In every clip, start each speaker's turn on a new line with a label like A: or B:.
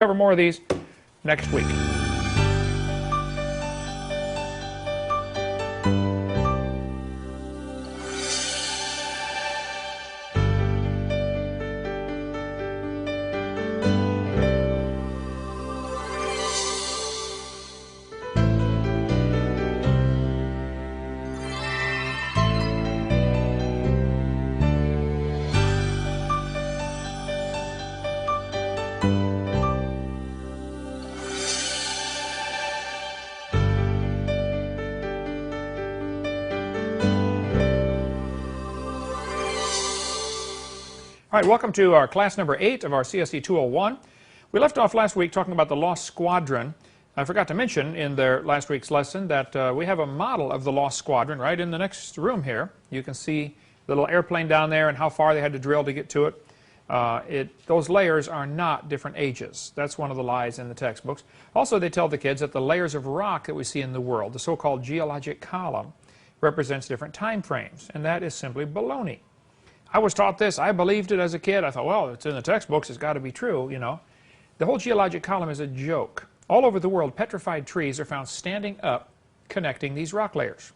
A: Cover more of these next week. All right, welcome to our class number 8 of our CSE 201. We left off last week talking about the Lost Squadron. I forgot to mention in last week's lesson that we have a model of the Lost Squadron right in the next room here. You can see the little airplane down there and how far they had to drill to get to it. Those layers are not different ages. That's one of the lies in the textbooks. Also, they tell the kids that the layers of rock that we see in the world, the so-called geologic column, represents different time frames, and that is simply baloney. I was taught this. I believed it as a kid. I thought, well, it's in the textbooks. It's got to be true, you know. The whole geologic column is a joke. All over the world, petrified trees are found standing up, connecting these rock layers.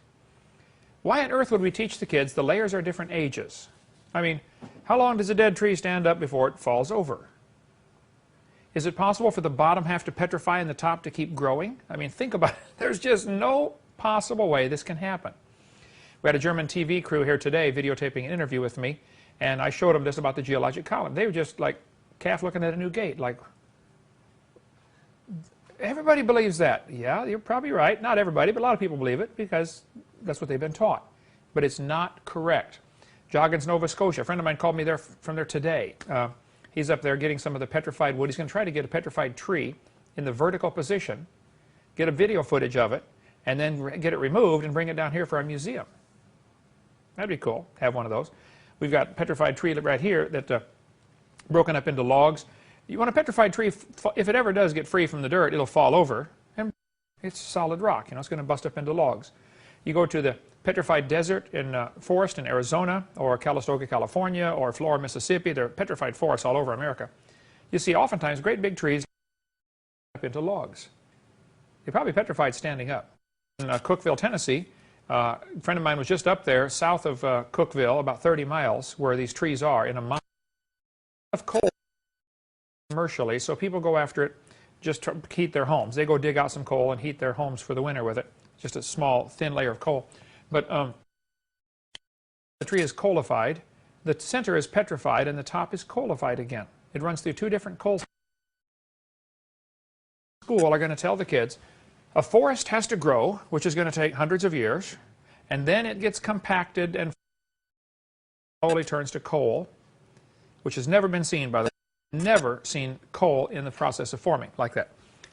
A: Why on earth would we teach the kids the layers are different ages? I mean, how long does a dead tree stand up before it falls over? Is it possible for the bottom half to petrify and the top to keep growing? I mean, think about it. There's just no possible way this can happen. We had a German TV crew here today videotaping an interview with me, and I showed them just about the geologic column. They were just like calf looking at a new gate, like, everybody believes that. Yeah, you're probably right. Not everybody, but a lot of people believe it because that's what they've been taught. But it's not correct. Joggins, Nova Scotia, a friend of mine called me there from there today. He's up there getting some of the petrified wood. He's going to try to get a petrified tree in the vertical position, get a video footage of it, and then get it removed and bring it down here for our museum. That'd be cool, have one of those. We've got petrified tree right here that broken up into logs. You want a petrified tree, if it ever does get free from the dirt, it'll fall over, and it's solid rock. You know, it's going to bust up into logs. You go to the petrified desert in forest in Arizona, or Calistoga, California, or Florida, Mississippi. There are petrified forests all over America. You see oftentimes great big trees up into logs. They're probably petrified standing up. In Cookeville, Tennessee, a friend of mine was just up there south of Cookeville, about 30 miles, where these trees are, in a mine of coal commercially, so people go after it just to heat their homes. They go dig out some coal and heat their homes for the winter with it. Just a small, thin layer of coal. But the tree is coalified, the center is petrified, and the top is coalified again. It runs through two different coal. School are going to tell the kids, a forest has to grow, which is going to take hundreds of years, and then it gets compacted and slowly turns to coal, which has never been seen, by the way. Never seen coal in the process of forming like that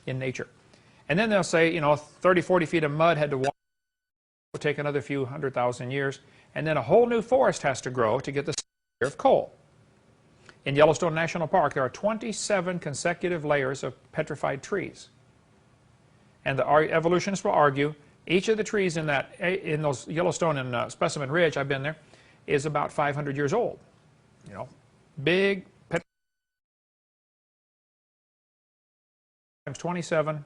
A: in nature. And then they'll say, you know, 30, 40 feet of mud had to walk, it would take another few 100,000 years, and then a whole new forest has to grow to get the layer of coal. In Yellowstone National Park, there are 27 consecutive layers of petrified trees. And the evolutionists will argue each of the trees in those Yellowstone and Specimen Ridge, I've been there, is about 500 years old. You know, big times 27,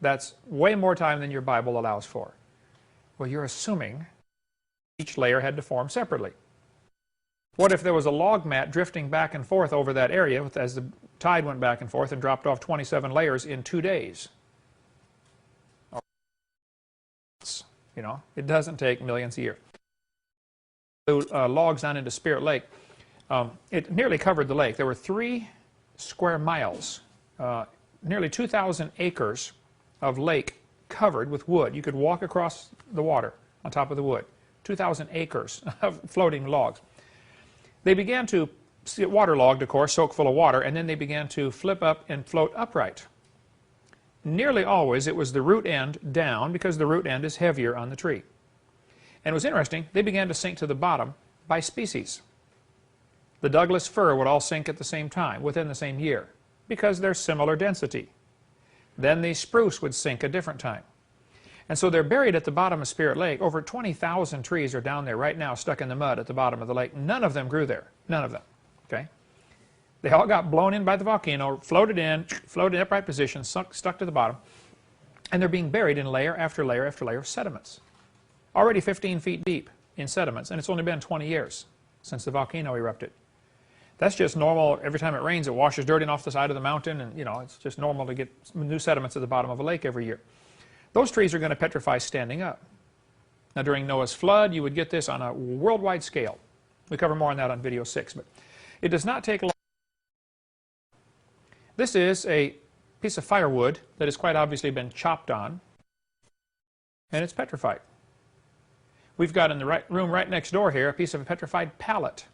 A: that's way more time than your Bible allows for. Well, you're assuming each layer had to form separately. What if there was a log mat drifting back and forth over that area as the tide went back and forth and dropped off 27 layers in 2 days? You know, it doesn't take millions a year. Logs down into Spirit Lake, it nearly covered the lake. There were 3 square miles, nearly 2,000 acres of lake covered with wood. You could walk across the water on top of the wood. 2,000 acres of floating logs. They began to get waterlogged, of course, soaked full of water, and then they began to flip up and float upright. Nearly always it was the root end down because the root end is heavier on the tree. And it was interesting, they began to sink to the bottom by species. The Douglas fir would all sink at the same time, within the same year, because they're similar density. Then the spruce would sink a different time. And so they're buried at the bottom of Spirit Lake. Over 20,000 trees are down there right now, stuck in the mud at the bottom of the lake. None of them grew there. None of them. Okay? They all got blown in by the volcano, floated in upright position, stuck to the bottom, and they're being buried in layer after layer after layer of sediments. Already 15 feet deep in sediments, and it's only been 20 years since the volcano erupted. That's just normal. Every time it rains, it washes dirt in off the side of the mountain, and it's just normal to get new sediments at the bottom of a lake every year. Those trees are going to petrify standing up. Now, during Noah's flood, you would get this on a worldwide scale. We cover more on that on video 6, but it does not take long. This is a piece of firewood that has quite obviously been chopped on, and it's petrified. We've got in the room right next door here a piece of a petrified pallet.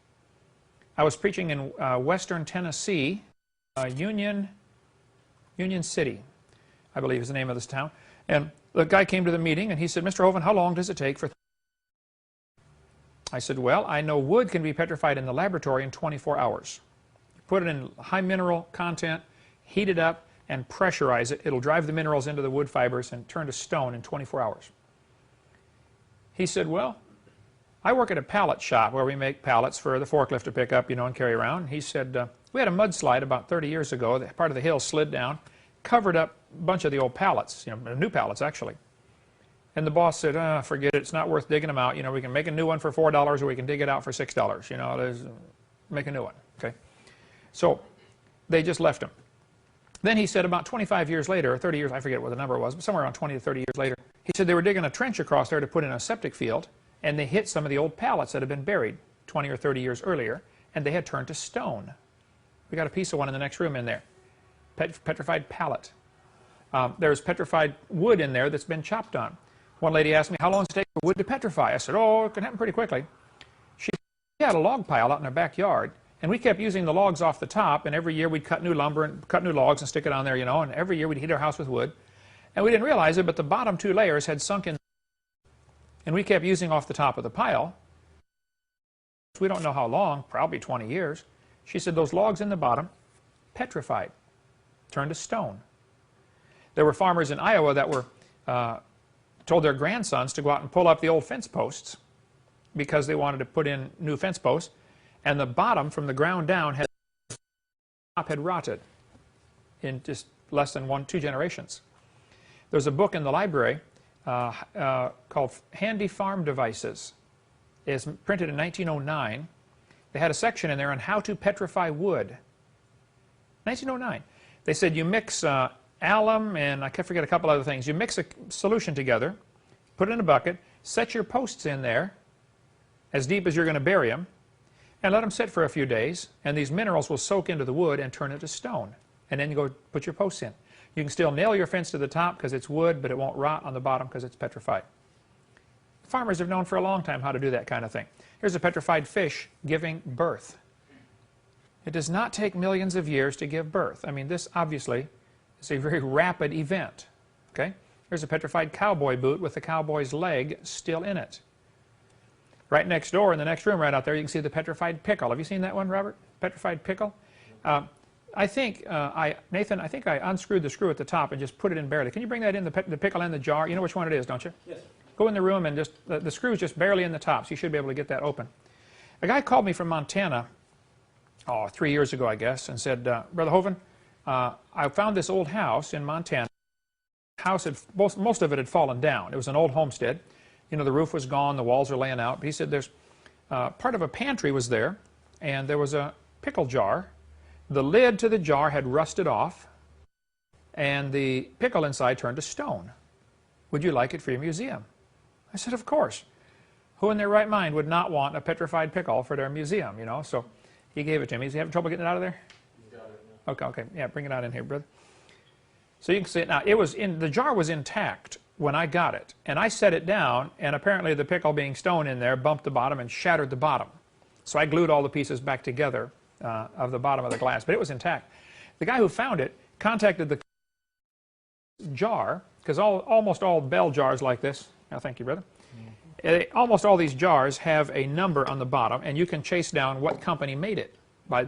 A: I was preaching in western Tennessee, Union City, I believe is the name of this town. And the guy came to the meeting and he said, Mr. Hovind, how long does it take for... I said, well, I know wood can be petrified in the laboratory in 24 hours. Put it in high mineral content, heat it up, and pressurize it. It'll drive the minerals into the wood fibers and turn to stone in 24 hours. He said, well, I work at a pallet shop where we make pallets for the forklift to pick up, and carry around. He said, we had a mudslide about 30 years ago. Part of the hill slid down, covered up a bunch of the old pallets, new pallets actually. And the boss said, forget it, it's not worth digging them out. We can make a new one for $4 or we can dig it out for $6. Make a new one, okay? So they just left him. Then he said about 25 years later, or 30 years, I forget what the number was, but somewhere around 20 to 30 years later, he said they were digging a trench across there to put in a septic field, and they hit some of the old pallets that had been buried 20 or 30 years earlier, and they had turned to stone. We got a piece of one in the next room in there. Petrified pallet. There's petrified wood in there that's been chopped on. One lady asked me, how long does it take for wood to petrify? I said, oh, it can happen pretty quickly. She had a log pile out in her backyard, and we kept using the logs off the top, and every year we'd cut new lumber and cut new logs and stick it on there, and every year we'd heat our house with wood. And we didn't realize it, but the bottom 2 layers had sunk in. And we kept using off the top of the pile. We don't know how long, probably 20 years. She said those logs in the bottom petrified, turned to stone. There were farmers in Iowa that were told their grandsons to go out and pull up the old fence posts because they wanted to put in new fence posts, and the bottom from the ground down had rotted in just less than 1-2 generations. There's a book in the library called Handy Farm Devices. It's printed in 1909. They had a section in there on how to petrify wood. 1909. They said you mix alum and I can't forget a couple other things. You mix a solution together, put it in a bucket, set your posts in there as deep as you're going to bury them, and let them sit for a few days, and these minerals will soak into the wood and turn it to stone. And then you go put your posts in. You can still nail your fence to the top because it's wood, but it won't rot on the bottom because it's petrified. Farmers have known for a long time how to do that kind of thing. Here's a petrified fish giving birth. It does not take millions of years to give birth. I mean, this obviously is a very rapid event. Okay? Here's a petrified cowboy boot with the cowboy's leg still in it. Right next door, in the next room right out there, you can see the petrified pickle. Have you seen that one, Robert? Petrified pickle? I think, Nathan, I think I unscrewed the screw at the top and just put it in barely. Can you bring that in, the pickle in the jar? You know which one it is, don't you? Yes. Go in the room and just, the screw's just barely in the top, so you should be able to get that open. A guy called me from Montana, 3 years ago, I guess, and said, Brother Hovind, I found this old house in Montana. The house had, most of it had fallen down. It was an old homestead. The roof was gone, the walls were laying out. But he said there's, part of a pantry was there, and there was a pickle jar. The lid to the jar had rusted off, and the pickle inside turned to stone. Would you like it for your museum? I said, of course. Who in their right mind would not want a petrified pickle for their museum, So he gave it to me. Is he having trouble getting it out of there? He's got it now. Okay. Yeah, bring it out in here, brother. So you can see it now. The jar was intact when I got it, and I set it down, and apparently the pickle being stone in there bumped the bottom and shattered the bottom. So I glued all the pieces back together of the bottom of the glass, but it was intact. The guy who found it contacted the jar, because almost all bell jars like this, thank you, brother, almost all these jars have a number on the bottom, and you can chase down what company made it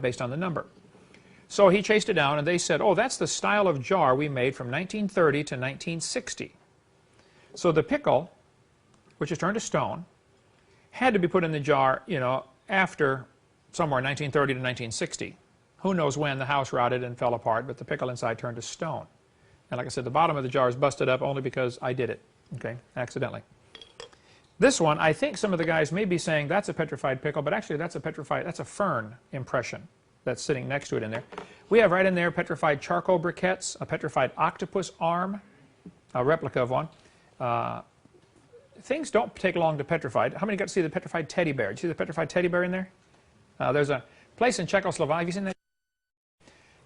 A: based on the number. So he chased it down, and they said, oh, that's the style of jar we made from 1930 to 1960. So the pickle, which is turned to stone, had to be put in the jar, after somewhere 1930 to 1960. Who knows when the house rotted and fell apart, but the pickle inside turned to stone. And like I said, the bottom of the jar is busted up only because I did it, okay, accidentally. This one, I think some of the guys may be saying that's a petrified pickle, but actually that's a fern impression that's sitting next to it in there. We have right in there petrified charcoal briquettes, a petrified octopus arm, a replica of one. Things don't take long to petrify. How many got to see the petrified teddy bear? Did you see the petrified teddy bear in there? There's a place in Czechoslovakia. Have you seen that?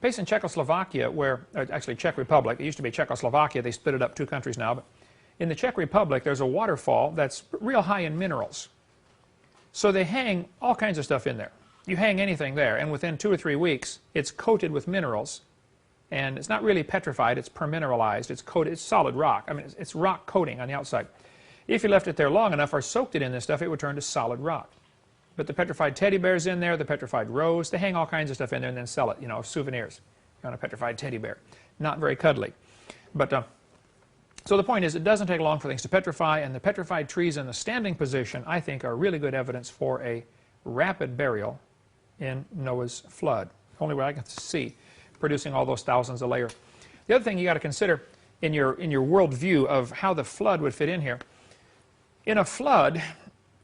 A: Place in Czechoslovakia where, actually Czech Republic, it used to be Czechoslovakia, they split it up 2 countries now, but in the Czech Republic there's a waterfall that's real high in minerals. So they hang all kinds of stuff in there. You hang anything there, and within 2 or 3 weeks it's coated with minerals, and it's not really petrified, it's permineralized, it's coated, it's solid rock. I mean, it's rock coating on the outside. If you left it there long enough or soaked it in this stuff, it would turn to solid rock. But the petrified teddy bear's in there, the petrified rose, they hang all kinds of stuff in there and then sell it, you know, souvenirs on a petrified teddy bear. Not very cuddly. But, so the point is, it doesn't take long for things to petrify, and the petrified trees in the standing position, I think, are really good evidence for a rapid burial in Noah's flood. Only way I can see, producing all those thousands of layers. The other thing you got to consider in your world view of how the flood would fit in here, in a flood,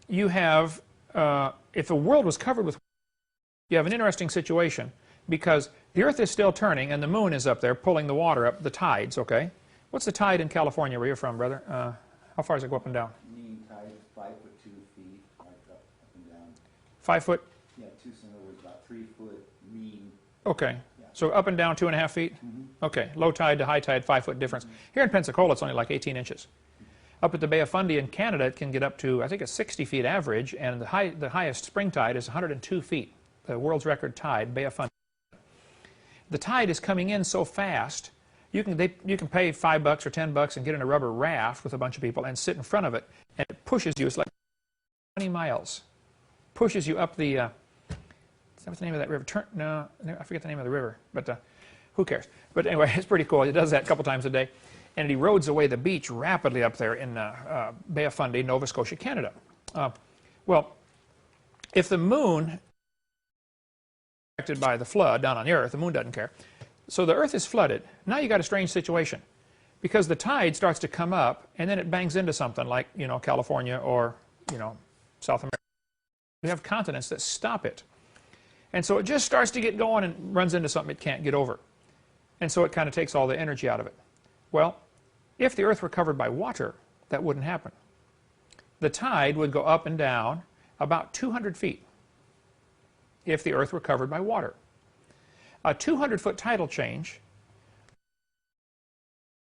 A: you have, if the world was covered with, you have an interesting situation because the earth is still turning and the moon is up there pulling the water up, the tides, okay? What's the tide in California where you're from, brother? How far does it go up and down?
B: Mean tide is 5 foot 2 feet, like up and down.
A: 5 foot?
B: Yeah, 2 centimeters, about 3 foot mean.
A: Okay.
B: Yeah.
A: So up and down 2.5 feet?
B: Mm-hmm.
A: Okay. Low tide to high tide, 5 foot difference. Mm-hmm. Here in Pensacola, it's only like 18 inches. Up at the Bay of Fundy in Canada, it can get up to, I think, it's 60 feet average, and the highest spring tide is 102 feet. The world's record tide, Bay of Fundy. The tide is coming in so fast, you can pay $5 or $10 and get in a rubber raft with a bunch of people and sit in front of it, and it pushes you. It's like 20 miles. Pushes you up the, what's the name of that river? No, I forget the name of the river, but who cares? But anyway, it's pretty cool. It does that a couple times a day. And it erodes away the beach rapidly up there in Bay of Fundy, Nova Scotia, Canada. Well, if the moon affected by the flood down on the earth, the moon doesn't care. So the earth is flooded. Now you got a strange situation because the tide starts to come up and then it bangs into something like, you know, California or, you know, South America. You have continents that stop it. And so it just starts to get going and runs into something it can't get over. And so it kind of takes all the energy out of it. Well, if the earth were covered by water, that wouldn't happen. The tide would go up and down about 200 feet if the earth were covered by water. A 200-foot tidal change,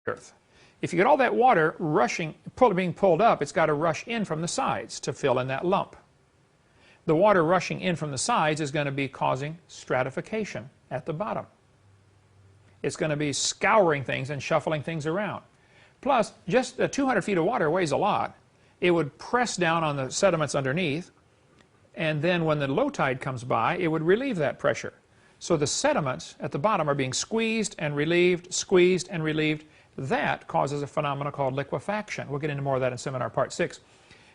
A: earth. If you get all that water rushing, being pulled up, it's got to rush in from the sides to fill in that lump. The water rushing in from the sides is going to be causing stratification at the bottom. It's going to be scouring things and shuffling things around. Plus, just 200 feet of water weighs a lot. It would press down on the sediments underneath, and then when the low tide comes by, it would relieve that pressure. So the sediments at the bottom are being squeezed and relieved, squeezed and relieved. That causes a phenomenon called liquefaction. We'll get into more of that in seminar part 6.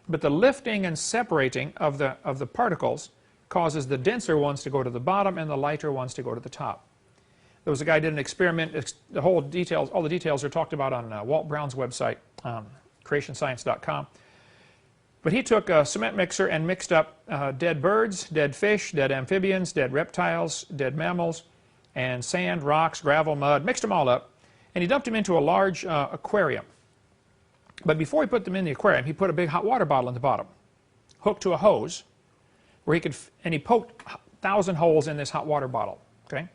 A: But the lifting and separating of the particles causes the denser ones to go to the bottom and the lighter ones to go to the top. There was a guy who did an experiment. All the details are talked about on Walt Brown's website, creationscience.com. But he took a cement mixer and mixed up dead birds, dead fish, dead amphibians, dead reptiles, dead mammals, and sand, rocks, gravel, mud, mixed them all up, and he dumped them into a large aquarium. But before he put them in the aquarium, he put a big hot water bottle in the bottom, hooked to a hose, where he could, and he poked 1,000 holes in this hot water bottle, okay?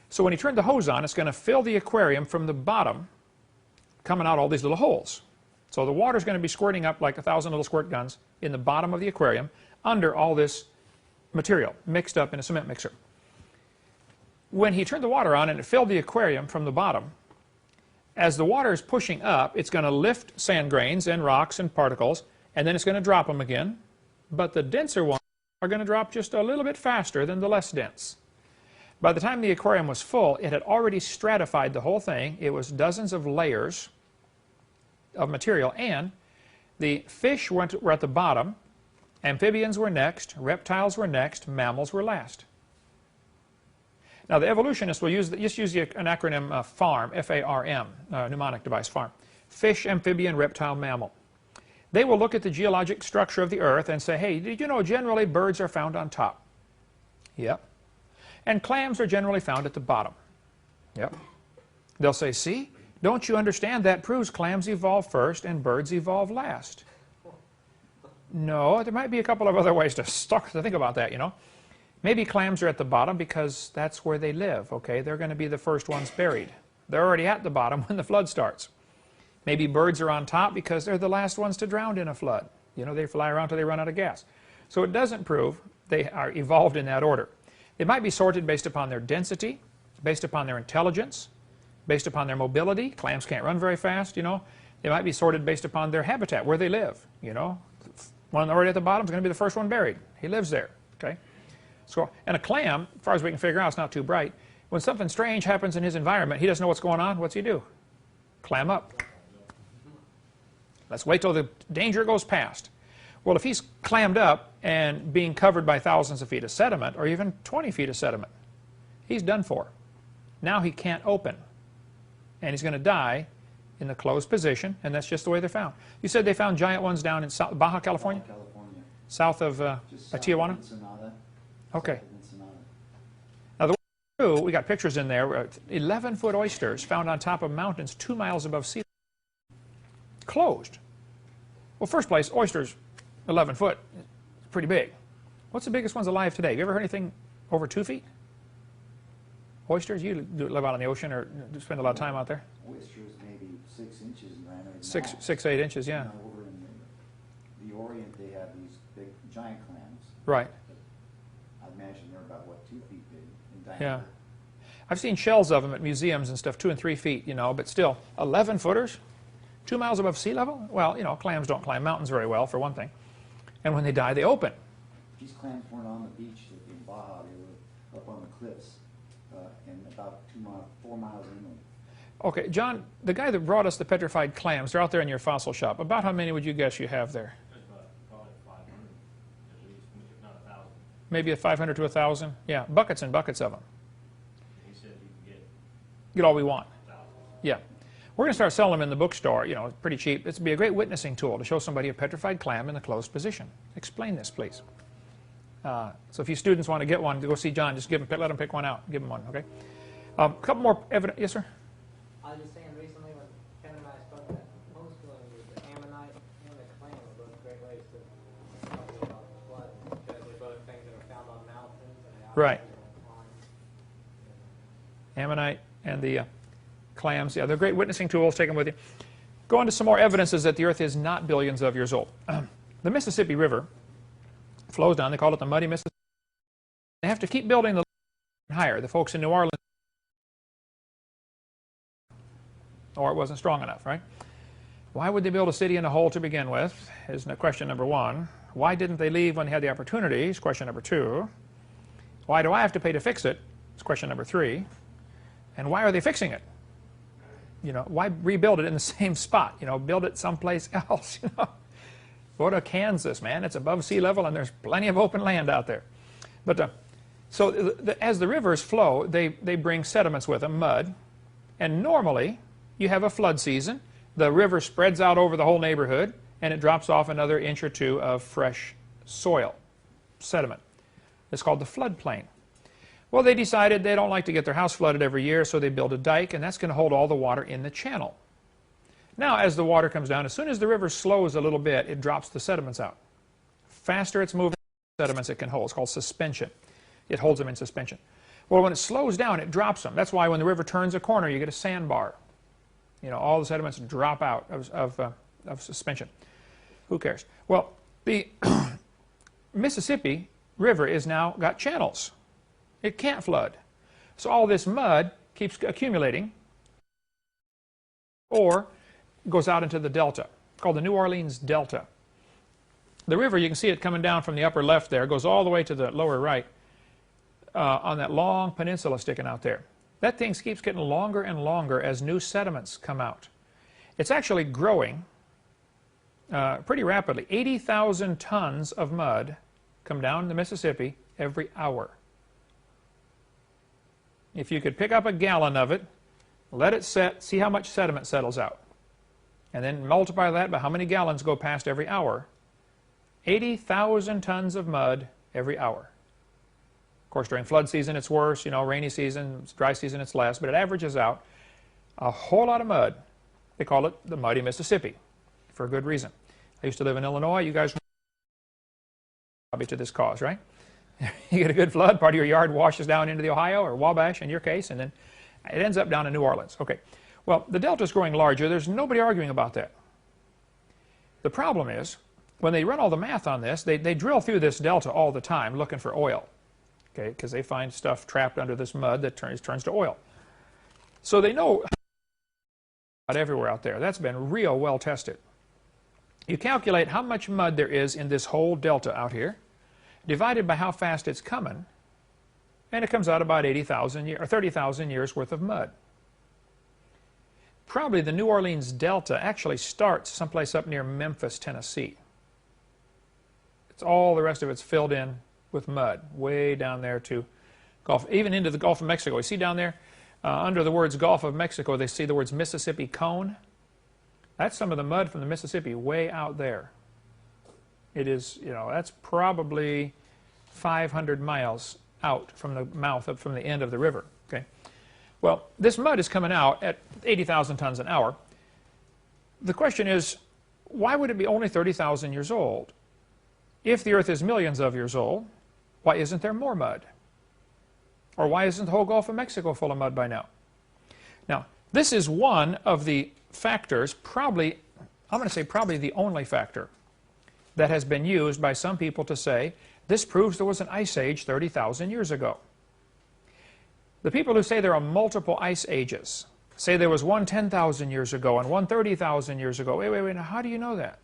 A: So when he turned the hose on, it's going to fill the aquarium from the bottom, coming out all these little holes. So the water's going to be squirting up like 1,000 little squirt guns in the bottom of the aquarium under all this material mixed up in a cement mixer. When he turned the water on and it filled the aquarium from the bottom, as the water is pushing up, it's going to lift sand grains and rocks and particles, and then it's going to drop them again. But the denser ones are going to drop just a little bit faster than the less dense. By the time the aquarium was full, it had already stratified the whole thing. It was dozens of layers of material, and the fish were at the bottom, amphibians were next, reptiles were next, mammals were last. Now, the evolutionists will just use an acronym FARM, F-A-R-M, mnemonic device, FARM. Fish, amphibian, reptile, mammal. They will look at the geologic structure of the Earth and say, hey, did you know generally birds are found on top? Yep. And clams are generally found at the bottom. Yep. They'll say, see, don't you understand that proves clams evolve first and birds evolve last? No, there might be a couple of other ways to think about that, you know. Maybe clams are at the bottom because that's where they live, okay? They're going to be the first ones buried. They're already at the bottom when the flood starts. Maybe birds are on top because they're the last ones to drown in a flood. You know, they fly around till they run out of gas. So it doesn't prove they are evolved in that order. They might be sorted based upon their density, based upon their intelligence, based upon their mobility. Clams can't run very fast, you know. They might be sorted based upon their habitat, where they live, you know. One already at the bottom is going to be the first one buried. He lives there, okay? So, and a clam, as far as we can figure out, it's not too bright. When something strange happens in his environment, he doesn't know what's going on. What's he do? Clam up. Let's wait till the danger goes past. Well, if he's clammed up and being covered by thousands of feet of sediment, or even 20 feet of sediment, he's done for. Now he can't open. And he's going to die in the closed position, and that's just the way they're found. You said they found giant ones down in Baja California?
B: Baja, California.
A: South of Tijuana?
B: Of Ensenada.
A: Okay.
B: South of Ensenada.
A: Now, the way we got pictures in there, 11-foot oysters found on top of mountains 2 miles above sea level. Closed. Well, first place, oysters, 11 foot, pretty big. What's the biggest ones alive today? Have you ever heard anything over 2 feet? Oysters? You live out on the ocean or spend a lot of time out there?
B: Oysters maybe 6 inches in diameter.
A: 6, 8 inches, yeah.
B: You know, over in the Orient, they have these big, giant clams.
A: Right.
B: I imagine they're about, what, 2 feet big in
A: Yeah.
B: diameter.
A: I've seen shells of them at museums and stuff, 2 and 3 feet, you know, but still, 11 footers? 2 miles above sea level? Well, you know, clams don't climb mountains very well, for one thing. And when they die, they open.
B: These clams weren't on the beach in Baja. They were up on the cliffs and about 4 miles inland.
A: Okay, John, the guy that brought us the petrified clams, they're out there in your fossil shop. About how many would you guess you have there?
C: Probably 500 at least, if not 1,000.
A: Maybe 500 to 1,000? Yeah, buckets and buckets of them.
C: He said you could
A: Get all we want.
C: 1,000.
A: Yeah. We're going to start selling them in the bookstore, you know, pretty cheap. This would be a great witnessing tool to show somebody a petrified clam in the closed position. Explain this, please. So if you students want to get one, to go see John, just let them pick one out. Give them one, okay? A couple more evidence. Yes, sir?
D: I was just saying recently when Ken and I spoke at homeschooling, the ammonite and the clam are both great ways to talk about the flood, because they're both things that are found on mountains and they
A: Right.
D: on.
A: Ammonite and the clams. Yeah, they're great witnessing tools. Take them with you. Go on to some more evidences that the Earth is not billions of years old. The Mississippi River flows down. They call it the Muddy Mississippi. They have to keep building the higher. The folks in New Orleans, or it wasn't strong enough, right? Why would they build a city in a hole to begin with? Is question number one. Why didn't they leave when they had the opportunity? Is question number two. Why do I have to pay to fix it? Is question number three. And why are they fixing it? You know, why rebuild it in the same spot? You know, build it someplace else. You know, go to Kansas, man. It's above sea level, and there's plenty of open land out there. But so as the rivers flow, they bring sediments with them, mud, and normally you have a flood season. The river spreads out over the whole neighborhood, and it drops off another inch or two of fresh soil, sediment. It's called the floodplain. Well, they decided they don't like to get their house flooded every year, so they build a dike, and that's going to hold all the water in the channel. Now, as the water comes down, as soon as the river slows a little bit, it drops the sediments out. Faster it's moving, the sediments it can hold. It's called suspension. It holds them in suspension. Well, when it slows down, it drops them. That's why when the river turns a corner, you get a sandbar. You know, all the sediments drop out of suspension. Who cares? Well, the Mississippi River is now got channels. It can't flood. So all this mud keeps accumulating or goes out into the delta, called the New Orleans Delta. The river, you can see it coming down from the upper left there, goes all the way to the lower right on that long peninsula sticking out there. That thing keeps getting longer and longer as new sediments come out. It's actually growing pretty rapidly. 80,000 tons of mud come down the Mississippi every hour. if you could pick up a gallon of it, let it set, see how much sediment settles out, and then multiply that by how many gallons go past every hour, 80,000 tons of mud every hour. Of course, during flood season it's worse, you know, rainy season, dry season it's less, but it averages out a whole lot of mud. They call it the Muddy Mississippi, for a good reason. I used to live in Illinois. You guys probably to this cause, right? You get a good flood, part of your yard washes down into the Ohio, or Wabash in your case, and then it ends up down in New Orleans. Okay, well, the delta is growing larger. There's nobody arguing about that. The problem is, when they run all the math on this, they drill through this delta all the time looking for oil, okay, because they find stuff trapped under this mud that turns to oil. So they know everywhere out there. That's been real well tested. You calculate how much mud there is in this whole delta out here, divided by how fast it's coming, and it comes out about 80,000 years or 30,000 years worth of mud. Probably the New Orleans Delta actually starts someplace up near Memphis, Tennessee. It's all the rest of it's filled in with mud, way down there to Gulf, even into the Gulf of Mexico. You see down there, under the words Gulf of Mexico, they see the words Mississippi Cone. That's some of the mud from the Mississippi way out there. It is, you know, that's probably 500 miles out from the mouth, from the end of the river. Okay. Well, this mud is coming out at 80,000 tons an hour. The question is, why would it be only 30,000 years old? If the Earth is millions of years old, why isn't there more mud? Or why isn't the whole Gulf of Mexico full of mud by now? Now, this is one of the factors, probably, I'm going to say probably the only factor, that has been used by some people to say, this proves there was an ice age 30,000 years ago. The people who say there are multiple ice ages, say there was one 10,000 years ago and one 30,000 years ago. Wait, now how do you know that?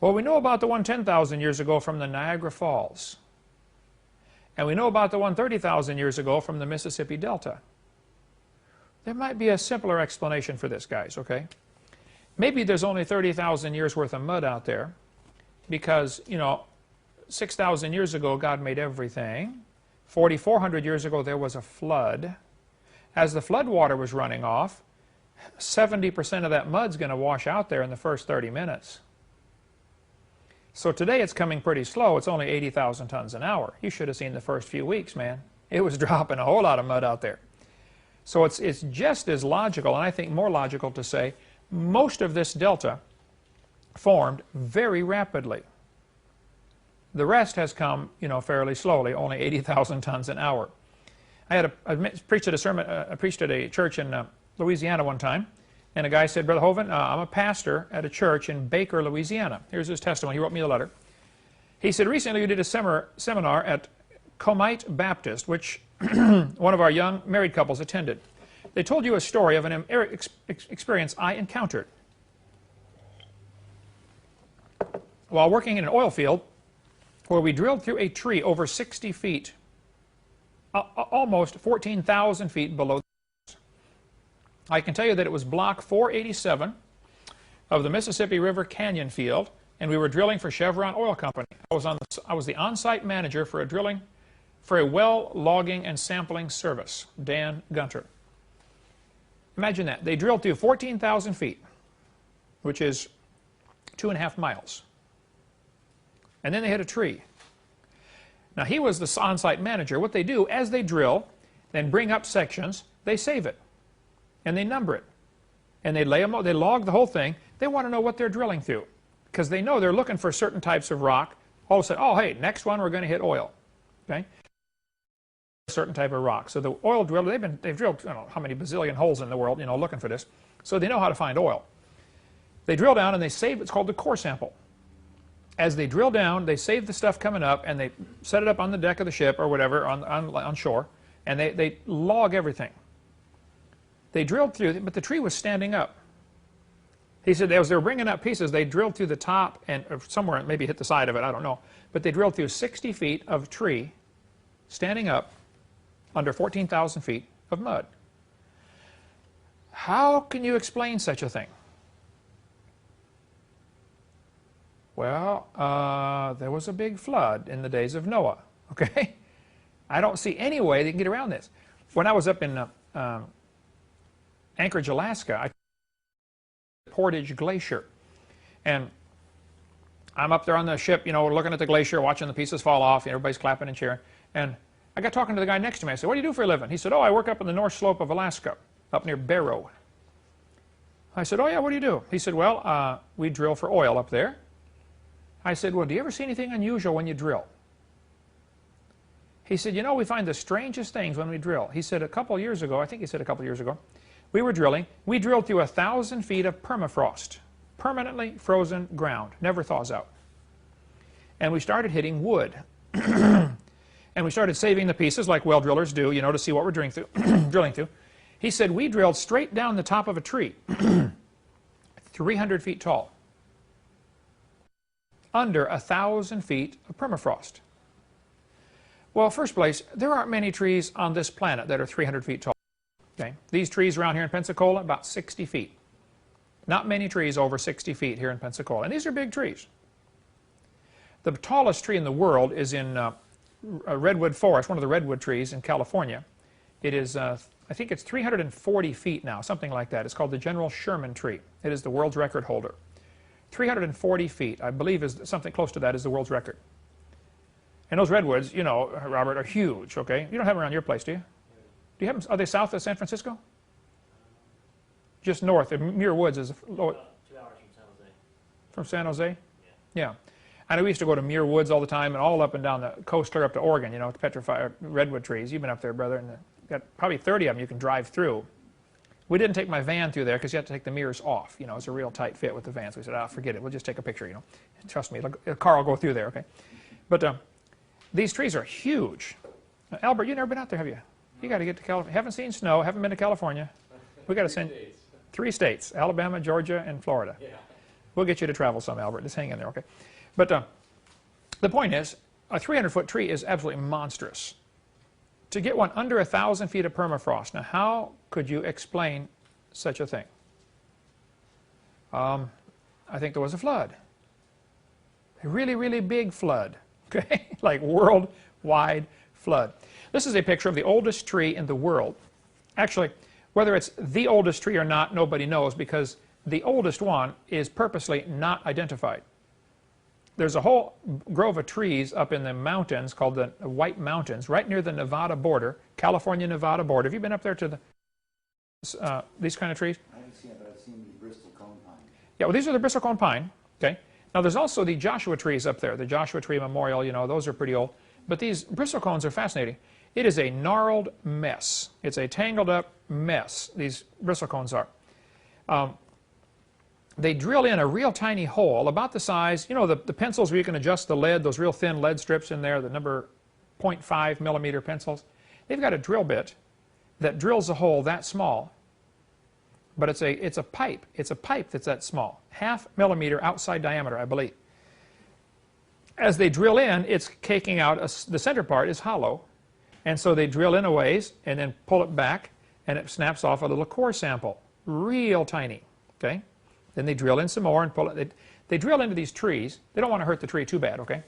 A: Well, we know about the one 10,000 years ago from the Niagara Falls. And we know about the one 30,000 years ago from the Mississippi Delta. There might be a simpler explanation for this, guys, okay? Maybe there's only 30,000 years worth of mud out there because, you know, 6,000 years ago God made everything. 4,400 years ago there was a flood. As the flood water was running off, 70% of that mud's going to wash out there in the first 30 minutes. So today it's coming pretty slow. It's only 80,000 tons an hour. You should have seen the first few weeks, man. It was dropping a whole lot of mud out there. So it's just as logical, and I think more logical to say, most of this delta formed very rapidly. The rest has come, you know, fairly slowly, only 80,000 tons an hour. I preached at a church in Louisiana one time, and a guy said, Brother Hovind, I'm a pastor at a church in Baker, Louisiana. Here's his testimony. He wrote me a letter. He said, recently we did a seminar at Comite Baptist, which one of our young married couples attended. They told you a story of an experience I encountered. While working in an oil field, where we drilled through a tree over 60 feet, almost 14,000 feet below the surface. I can tell you that it was block 487 of the Mississippi River Canyon field, and we were drilling for Chevron Oil Company. I was the on-site manager for a well logging and sampling service, Dan Gunter. Imagine that. They drilled through 14,000 feet, which is 2.5 miles. And then they hit a tree. Now, he was the on-site manager. What they do, as they drill, then bring up sections, they save it. And they number it. And they log the whole thing. They want to know what they're drilling through. Because they know they're looking for certain types of rock. All of a sudden, oh, hey, next one we're going to hit oil. Okay? A certain type of rock. So the oil driller, they've drilled, I don't know how many bazillion holes in the world, you know, looking for this. So they know how to find oil. They drill down and they save, it's called the core sample. As they drill down, they save the stuff coming up, and they set it up on the deck of the ship or whatever on shore, and they log everything. They drilled through, but the tree was standing up. He said as they were bringing up pieces, they drilled through the top and somewhere, maybe hit the side of it, I don't know. But they drilled through 60 feet of tree standing up under 14,000 feet of mud. How can you explain such a thing? Well, there was a big flood in the days of Noah, okay? I don't see any way they can get around this. when I was up in Anchorage, Alaska, I Portage Glacier. And I'm up there on the ship, you know, looking at the glacier, watching the pieces fall off, and everybody's clapping and cheering. And I got talking to the guy next to me. I said, what do you do for a living? He said, oh, I work up on the North Slope of Alaska, up near Barrow. I said, oh, yeah, what do you do? He said, well, we drill for oil up there. I said, well, do you ever see anything unusual when you drill? He said, you know, we find the strangest things when we drill. He said a couple years ago, I think he said a couple years ago, we were drilling. We drilled through 1,000 feet of permafrost, permanently frozen ground, never thaws out. And we started hitting wood. And we started saving the pieces like well drillers do, you know, to see what we're drilling through. He said, we drilled straight down the top of a tree, 300 feet tall, under 1,000 feet of permafrost. Well, first place, there aren't many trees on this planet that are 300 feet tall. Okay? These trees around here in Pensacola, about 60 feet. Not many trees over 60 feet here in Pensacola. And these are big trees. The tallest tree in the world is in a redwood forest, one of the redwood trees in California. It is, I think it's 340 feet now, something like that. It's called the General Sherman tree. It is the world's record holder. 340 feet, I believe, is something close to that is the world's record. And those redwoods, you know, Robert, are huge, okay? You don't have them around your place, do you? Do you have them, are they south of San Francisco? Just north. Muir Woods is low.
C: 2 hours from San Jose.
A: From San Jose?
C: Yeah.
A: I know we used to go to Muir Woods all the time and all up and down the coast clear up to Oregon, you know, to petrify redwood trees. You've been up there, brother, and got probably 30 of them you can drive through. We didn't take my van through there because you have to take the mirrors off. You know, it's a real tight fit with the van. So we said, ah, forget it. We'll just take a picture, you know. Trust me, the car will go through there, okay? But these trees are huge. Albert, you've never been out there, have you? You got to get to California. Haven't seen snow, haven't been to California. We got to send 3 states, Alabama, Georgia, and Florida. Yeah. We'll get you to travel some, Albert. Just hang in there, okay? But the point is, a 300-foot tree is absolutely monstrous. To get one under 1,000 feet of permafrost, now how could you explain such a thing? I think there was a flood. A really, really big flood, okay? Like worldwide flood. This is a picture of the oldest tree in the world. Actually, whether it's the oldest tree or not, nobody knows because the oldest one is purposely not identified. There's a whole grove of trees up in the mountains called the White Mountains, right near the Nevada border, California-Nevada border. Have you been up there to the, these kind of trees?
B: I haven't seen it, but I've seen the Bristol cone pine.
A: Yeah, well, these are the Bristol cone pine. Okay. Now, there's also the Joshua trees up there, the Joshua Tree Memorial, you know, those are pretty old. But these Bristol cones are fascinating. It is a gnarled mess. It's a tangled up mess, these Bristol cones are. They drill in a real tiny hole, about the size, you know, the pencils where you can adjust the lead, those real thin lead strips in there, the number 0.5 millimeter pencils. They've got a drill bit that drills a hole that small, but it's a pipe. It's a pipe that's that small, 0.5 millimeter outside diameter, I believe. As they drill in, it's caking out, the center part is hollow, and so they drill in a ways and then pull it back, and it snaps off a little core sample, real tiny, okay? Then they drill in some more and pull it. They drill into these trees. They don't want to hurt the tree too bad, okay? And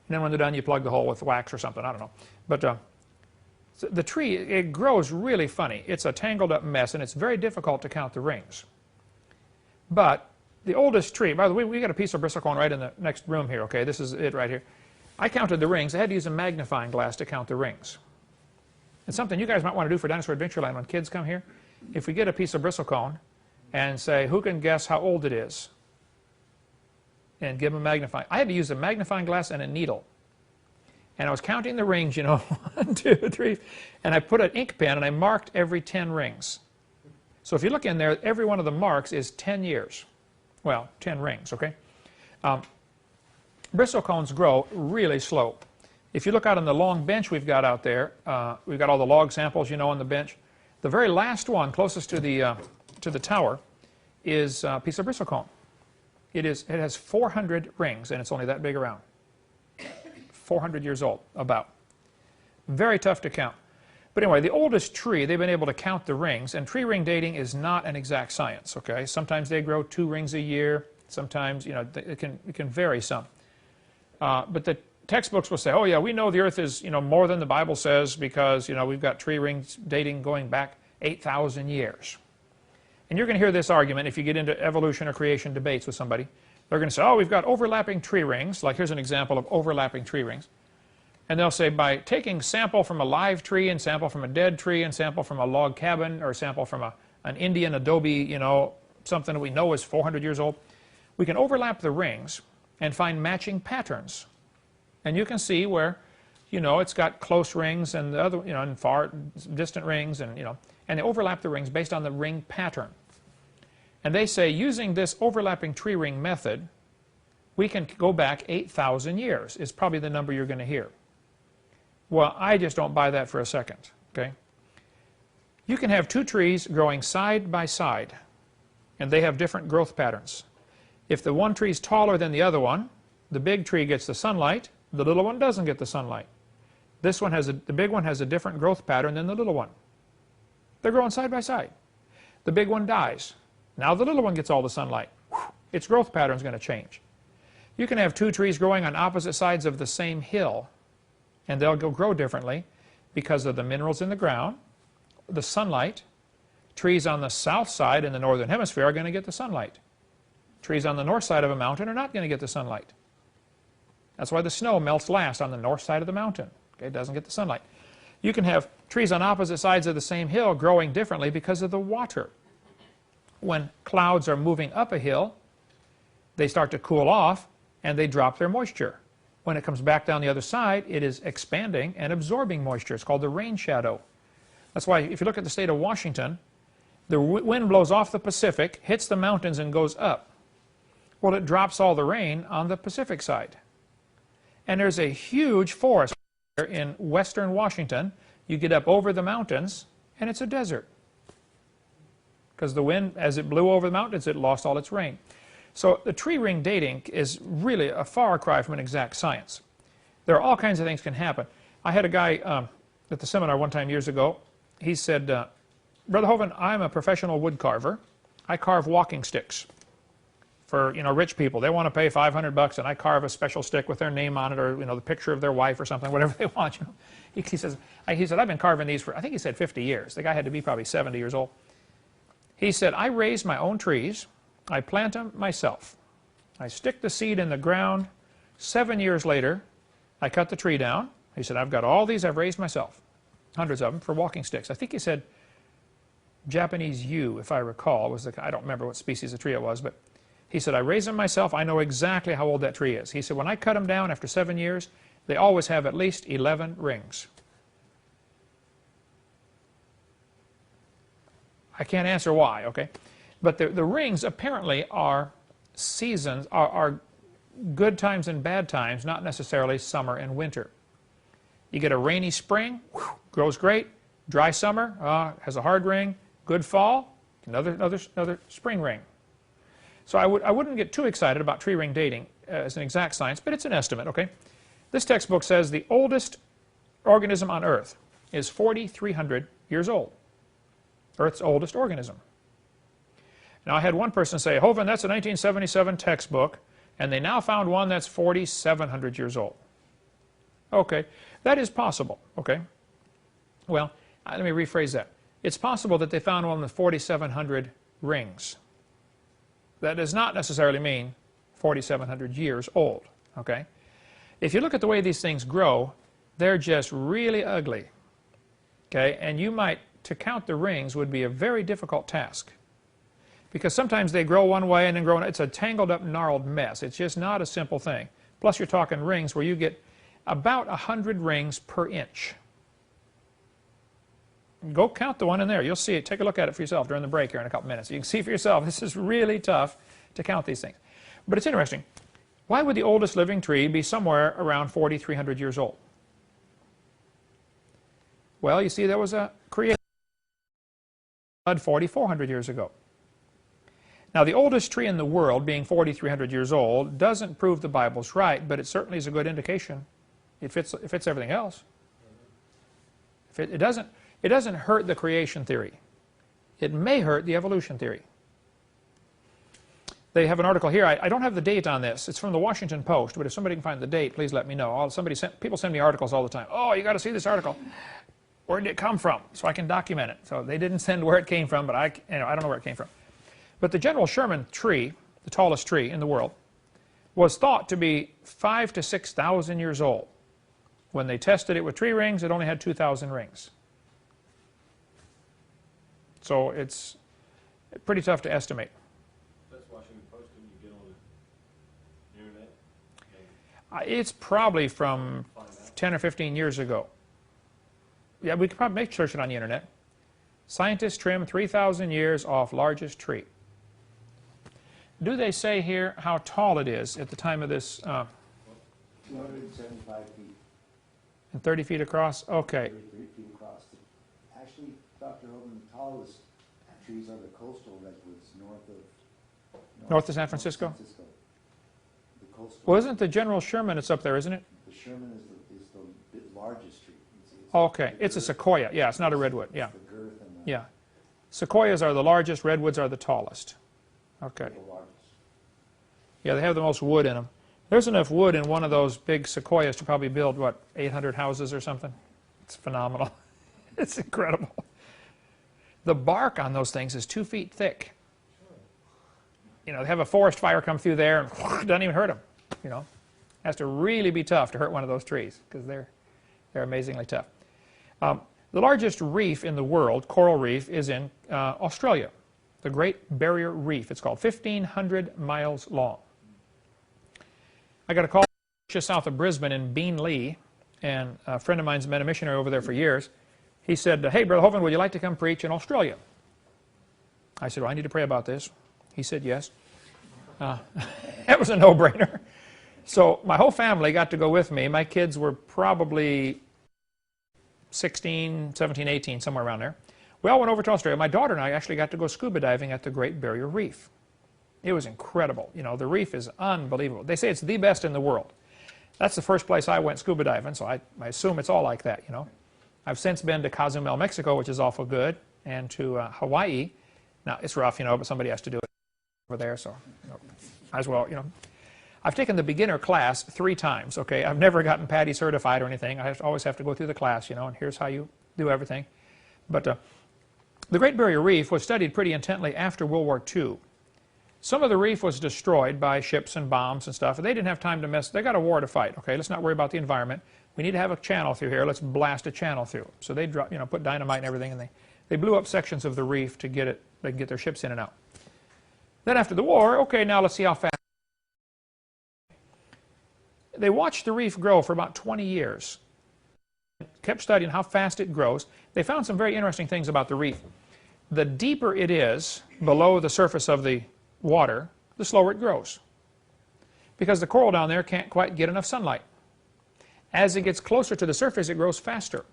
A: then when they're done, you plug the hole with wax or something. I don't know. But so the tree, it grows really funny. It's a tangled up mess, and it's very difficult to count the rings. But the oldest tree, by the way, we got a piece of bristlecone right in the next room here, okay? This is it right here. I counted the rings. I had to use a magnifying glass to count the rings. It's something you guys might want to do for Dinosaur Adventureland when kids come here. If we get a piece of bristlecone and say, who can guess how old it is? And give them a magnifying. I had to use a magnifying glass and a needle. And I was counting the rings, you know, 1, 2, 3. And I put an ink pen and I marked every 10 rings. So if you look in there, every one of the marks is 10 years. Well, 10 rings, okay? Bristlecones grow really slow. If you look out on the long bench we've got out there, we've got all the log samples, you know, on the bench. The very last one, closest to the tower, is a piece of bristlecone. It has 400 rings, and it's only that big around. 400 years old, about. Very tough to count. But anyway, the oldest tree, they've been able to count the rings, and tree ring dating is not an exact science, okay? Sometimes they grow 2 rings a year. Sometimes, you know, it can vary some. But the textbooks will say, oh yeah, we know the Earth is, more than the Bible says because, we've got tree rings dating going back 8,000 years. And you're going to hear this argument if you get into evolution or creation debates with somebody. They're going to say, oh, we've got overlapping tree rings. Like here's an example of overlapping tree rings. And they'll say by taking sample from a live tree and sample from a dead tree and sample from a log cabin or sample from an Indian adobe, something that we know is 400 years old, we can overlap the rings and find matching patterns. And you can see where, it's got close rings and the other, and far distant rings, and and they overlap the rings based on the ring pattern. And they say using this overlapping tree ring method, we can go back 8,000 years. Is probably the number you're going to hear. Well, I just don't buy that for a second. Okay. You can have two trees growing side by side, and they have different growth patterns. If the one tree is taller than the other one, the big tree gets the sunlight, the little one doesn't get the sunlight. This one the big one has a different growth pattern than the little one. They're growing side by side. The big one dies. Now the little one gets all the sunlight. Its growth pattern is going to change. You can have two trees growing on opposite sides of the same hill, and they'll grow differently because of the minerals in the ground, the sunlight. Trees on the south side in the northern hemisphere are going to get the sunlight. Trees on the north side of a mountain are not going to get the sunlight. That's why the snow melts last on the north side of the mountain. Okay, it doesn't get the sunlight. You can have trees on opposite sides of the same hill growing differently because of the water. When clouds are moving up a hill, they start to cool off and they drop their moisture. When it comes back down the other side, it is expanding and absorbing moisture. It's called the rain shadow. That's why if you look at the state of Washington, the wind blows off the Pacific, hits the mountains and goes up. Well, it drops all the rain on the Pacific side. And there's a huge forest in western Washington. You get up over the mountains and it's a desert. Because the wind, as it blew over the mountains, it lost all its rain. So the tree ring dating is really a far cry from an exact science. There are all kinds of things can happen. I had a guy at the seminar one time years ago. He said, Brother Hovind, I'm a professional wood carver. I carve walking sticks for rich people. They want to pay $500 and I carve a special stick with their name on it, or the picture of their wife or something, whatever they want. He said, I've been carving these for, I think he said 50 years. The guy had to be probably 70 years old. He said, I raise my own trees. I plant them myself. I stick the seed in the ground. 7 years later, I cut the tree down. He said, I've got all these I've raised myself. Hundreds of them for walking sticks. I think he said Japanese yew, if I recall. I don't remember what species of tree it was, but he said, I raise them myself. I know exactly how old that tree is. He said, when I cut them down after 7 years, they always have at least 11 rings. I can't answer why, okay? But the rings apparently are seasons, are good times and bad times, not necessarily summer and winter. You get a rainy spring, grows great. Dry summer, has a hard ring. Good fall, another spring ring. So I wouldn't get too excited about tree ring dating as an exact science, but it's an estimate, okay? This textbook says the oldest organism on Earth is 4,300 years old. Earth's oldest organism. Now I had one person say, Hovind, that's a 1977 textbook, and they now found one that's 4,700 years old. Okay, that is possible, okay? Well, let me rephrase that. It's possible that they found one with 4,700 rings. That does not necessarily mean 4,700 years old, okay? If you look at the way these things grow, they're just really ugly, okay? And you might, to count the rings would be a very difficult task. Because sometimes they grow one way and then grow, it's a tangled up, gnarled mess. It's just not a simple thing. Plus you're talking rings where you get about 100 rings per inch. Go count the one in there. You'll see it. Take a look at it for yourself during the break here in a couple minutes. You can see for yourself. This is really tough to count these things. But it's interesting. Why would the oldest living tree be somewhere around 4,300 years old? Well, you see, there was a creation 4,400 years ago. Now, the oldest tree in the world, being 4,300 years old, doesn't prove the Bible's right, but it certainly is a good indication. It fits everything else. It doesn't hurt the creation theory. It may hurt the evolution theory. They have an article here. I don't have the date on this. It's from the Washington Post, but if somebody can find the date, please let me know. People send me articles all the time. Oh, you got to see this article. Where did it come from? So I can document it. So they didn't send where it came from, but I don't know where it came from. But the General Sherman tree, the tallest tree in the world, was thought to be 5,000 to 6,000 years old. When they tested it with tree rings, it only had 2,000 rings. So it's pretty tough to estimate.
C: That's Washington Post. Can you get on the internet?
A: It's probably from 10 or 15 years ago. Yeah, we could probably search it on the internet. Scientists trim 3,000 years off largest tree. Do they say here how tall it is at the time of this?
B: 275 feet.
A: And 30 feet across? Okay.
B: 33 feet across. Actually, Dr. Hogan, the tallest trees are the coastal redwoods
A: North of San Francisco?
B: The coastal.
A: Well, isn't the General Sherman, it's up there, isn't it?
B: The Sherman is the largest tree.
A: Okay, it's a sequoia. Yeah, it's not a redwood. Yeah,
B: The girth and the,
A: yeah. Sequoias are the largest, redwoods are the tallest. Okay.
B: the largest.
A: Yeah, they have the most wood in them. There's enough wood in one of those big sequoias to probably build, what, 800 houses or something? It's phenomenal. It's incredible. The bark on those things is 2 feet thick. You know, they have a forest fire come through there and doesn't even hurt them. You know, has to really be tough to hurt one of those trees because they're amazingly tough. The largest reef in the world, coral reef, is in Australia, the Great Barrier Reef. It's called 1,500 miles long. I got a call just south of Brisbane in Beenleigh, and a friend of mine's been a missionary over there for years. He said, hey, Brother Hovind, would you like to come preach in Australia? I said, well, I need to pray about this. He said yes. That was a no-brainer. So my whole family got to go with me. My kids were probably 16, 17, 18, somewhere around there. We all went over to Australia. My daughter and I actually got to go scuba diving at the Great Barrier Reef. It was incredible. You know, the reef is unbelievable. They say it's the best in the world. That's the first place I went scuba diving, so I assume it's all like that, you know. I've since been to Cozumel, Mexico, which is awful good, and to Hawaii. Now, it's rough, you know, but somebody has to do it over there, so you know, might as well, you know. I've taken the beginner class 3 times, okay? I've never gotten PADI certified or anything. I always have to go through the class, you know, and here's how you do everything. But the Great Barrier Reef was studied pretty intently after World War II. Some of the reef was destroyed by ships and bombs and stuff, and they didn't have time to mess. They got a war to fight, okay? Let's not worry about the environment. We need to have a channel through here. Let's blast a channel through. So they you know, put dynamite and everything, and they blew up sections of the reef to get it. They can get their ships in and out. Then after the war, okay, now let's see how fast. They watched the reef grow for about 20 years. Kept studying how fast it grows. They found some very interesting things about the reef. The deeper it is below the surface of the water, the slower it grows. Because the coral down there can't quite get enough sunlight. As it gets closer to the surface, it grows faster.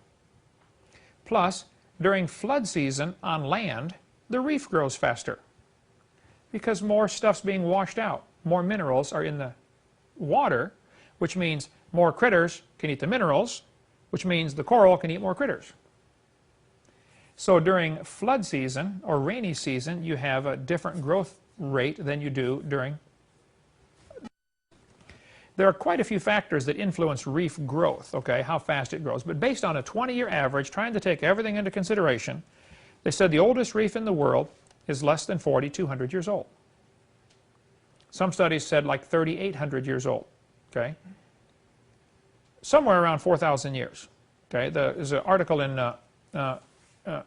A: Plus, during flood season on land, the reef grows faster. Because more stuff's being washed out. More minerals are in the water, which means more critters can eat the minerals, which means the coral can eat more critters. So during flood season or rainy season, you have a different growth rate than you do during. There are quite a few factors that influence reef growth, okay, how fast it grows. But based on a 20-year average, trying to take everything into consideration, they said the oldest reef in the world is less than 4,200 years old. Some studies said like 3,800 years old, okay? Somewhere around 4,000 years, okay? There's an article in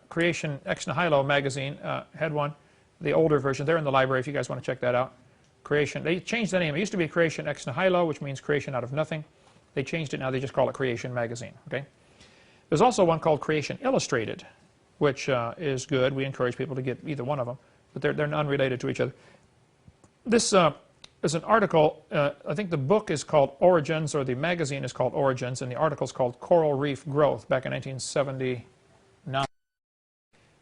A: Creation Ex Nihilo magazine, had one, the older version. They're in the library if you guys want to check that out. Creation, they changed the name. It used to be Creation Ex Nihilo, which means creation out of nothing. They changed it now. They just call it Creation Magazine, okay? There's also one called Creation Illustrated, which is good. We encourage people to get either one of them, but they're unrelated to each other. This is an article, I think the book is called Origins, or the magazine is called Origins, and the article is called Coral Reef Growth back in 1979.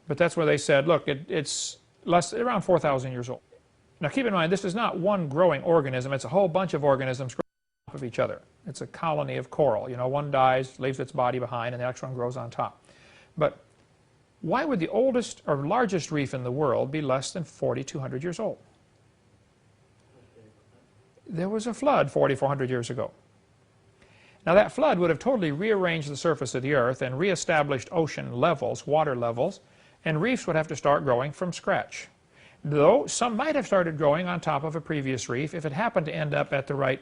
A: But that's where they said, look, it's around 4,000 years old. Now keep in mind, this is not one growing organism. It's a whole bunch of organisms growing on top of each other. It's a colony of coral. You know, one dies, leaves its body behind, and the next one grows on top. But why would the oldest or largest reef in the world be less than 4,200 years old? there was a flood 4,400 years ago. Now that flood would have totally rearranged the surface of the earth and reestablished ocean levels, water levels, and reefs would have to start growing from scratch. Though some might have started growing on top of a previous reef if it happened to end up at the right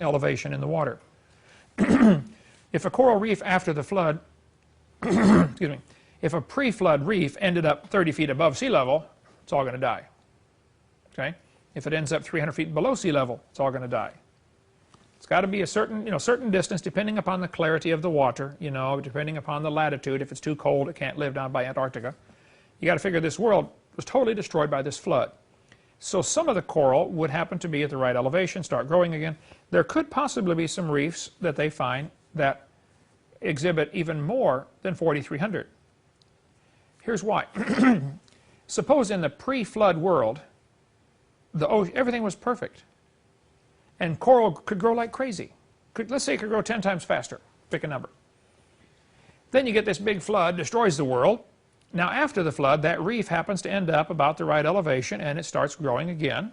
A: elevation in the water. If a coral reef after the flood, excuse me, if a pre-flood reef ended up 30 feet above sea level, it's all going to die. Okay? If it ends up 300 feet below sea level, it's all going to die. It's got to be a certain, certain distance depending upon the clarity of the water, depending upon the latitude. If it's too cold, it can't live down by Antarctica. You got to figure this world was totally destroyed by this flood. So some of the coral would happen to be at the right elevation, start growing again. There could possibly be some reefs that they find that exhibit even more than 4,300. Here's why. Suppose in the pre-flood world, everything was perfect. And coral could grow like crazy. Let's say it could grow 10 times faster. Pick a number. Then you get this big flood, destroys the world. Now after the flood, that reef happens to end up about the right elevation and it starts growing again.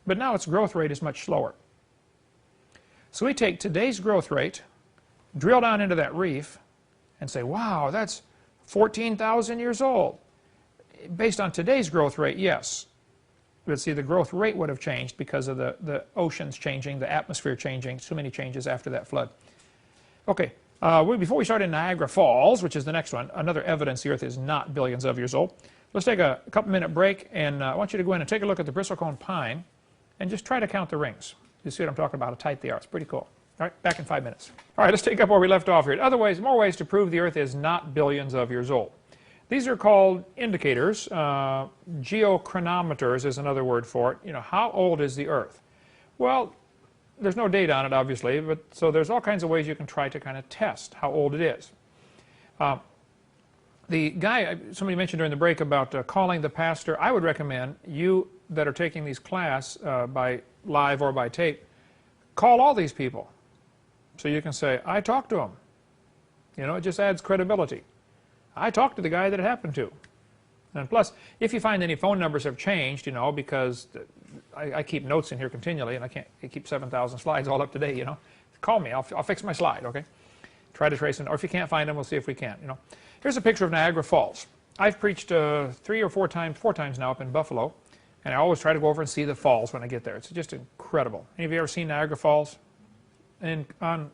A: But now its growth rate is much slower. So we take today's growth rate, drill down into that reef, and say, wow, that's 14,000 years old. Based on today's growth rate, yes. But see, the growth rate would have changed because of the oceans changing, the atmosphere changing, so many changes after that flood. Okay, before we start in Niagara Falls, which is the next one, another evidence the Earth is not billions of years old, let's take a couple-minute break, and I want you to go in and take a look at the bristlecone pine and just try to count the rings. You see what I'm talking about, how tight they are. It's pretty cool. All right, back in 5 minutes. All right, let's take up where we left off here. More ways to prove the Earth is not billions of years old. These are called indicators. Geochronometers is another word for it. How old is the Earth? Well, there's no data on it, obviously, but so there's all kinds of ways you can try to kind of test how old it is. The guy, somebody mentioned during the break about calling the pastor, I would recommend you that are taking these class by live or by tape, call all these people. So you can say, I talked to him. It just adds credibility. I talked to the guy that it happened to. And plus, if you find any phone numbers have changed, because I keep notes in here continually, and I can't keep 7,000 slides all up to date, call me. I'll fix my slide, okay? Try to trace them. Or if you can't find them, we'll see if we can, Here's a picture of Niagara Falls. I've preached 3 or 4 times now up in Buffalo, and I always try to go over and see the falls when I get there. It's just incredible. Any of you ever seen Niagara Falls? And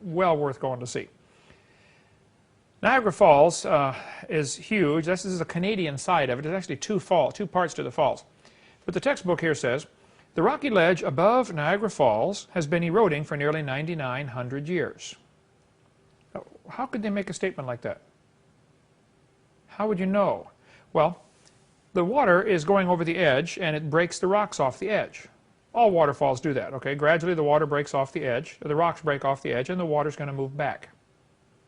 A: well worth going to see. Niagara Falls is huge. This is the Canadian side of it. There's actually two parts to the falls. But the textbook here says, the rocky ledge above Niagara Falls has been eroding for nearly 9,900 years. Now, how could they make a statement like that? How would you know? Well, the water is going over the edge and it breaks the rocks off the edge. All waterfalls do that, okay? Gradually the water breaks off the edge, the rocks break off the edge, and the water's going to move back.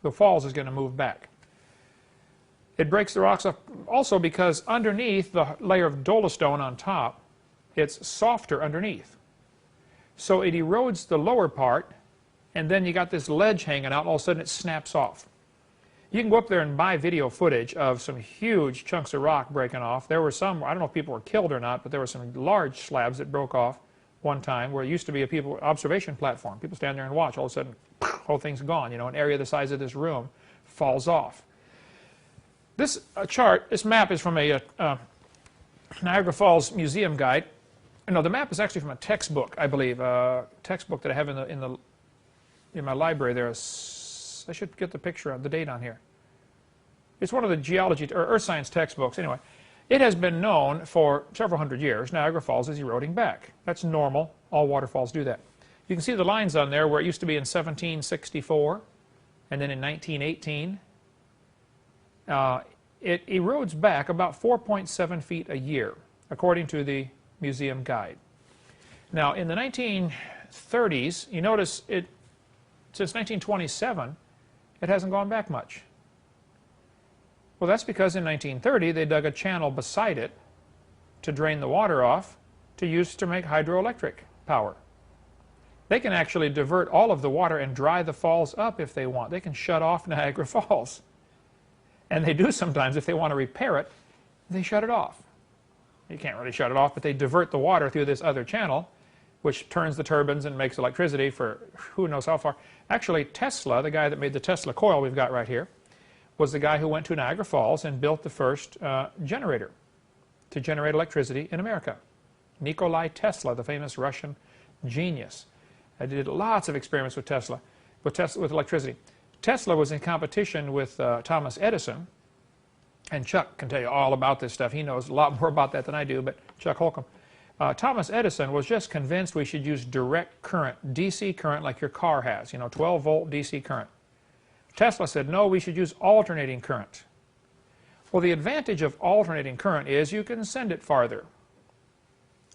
A: The falls is going to move back. It breaks the rocks off also because underneath the layer of dolostone on top, it's softer underneath. So it erodes the lower part, and then you got this ledge hanging out, and all of a sudden it snaps off. You can go up there and buy video footage of some huge chunks of rock breaking off. There were some, I don't know if people were killed or not, but there were some large slabs that broke off one time where it used to be a observation platform. People stand there and watch. All of a sudden, whole thing's gone. An area the size of this room falls off. This this map is from a Niagara Falls Museum guide. No, the map is actually from a textbook, I believe. A textbook that I have in my library there. I should get the picture of the date on here. It's one of the geology or earth science textbooks. Anyway, it has been known for several hundred years Niagara Falls is eroding back. That's normal. All waterfalls do that. You can see the lines on there where it used to be in 1764 and then in 1918. It erodes back about 4.7 feet a year, according to the museum guide. Now, in the 1930s, you notice since 1927, it hasn't gone back much. Well, that's because in 1930, they dug a channel beside it to drain the water off to use to make hydroelectric power. They can actually divert all of the water and dry the falls up if they want. They can shut off Niagara Falls. And they do sometimes. If they want to repair it, they shut it off. You can't really shut it off, but they divert the water through this other channel, which turns the turbines and makes electricity for who knows how far. Actually, Tesla, the guy that made the Tesla coil we've got right here, was the guy who went to Niagara Falls and built the first generator to generate electricity in America. Nikolai Tesla, the famous Russian genius. I did lots of experiments with Tesla, with electricity. Tesla was in competition with Thomas Edison, and Chuck can tell you all about this stuff. He knows a lot more about that than I do, but Chuck Holcomb. Thomas Edison was just convinced we should use direct current, DC current like your car has, 12-volt DC current. Tesla said, no, we should use alternating current. Well, the advantage of alternating current is you can send it farther.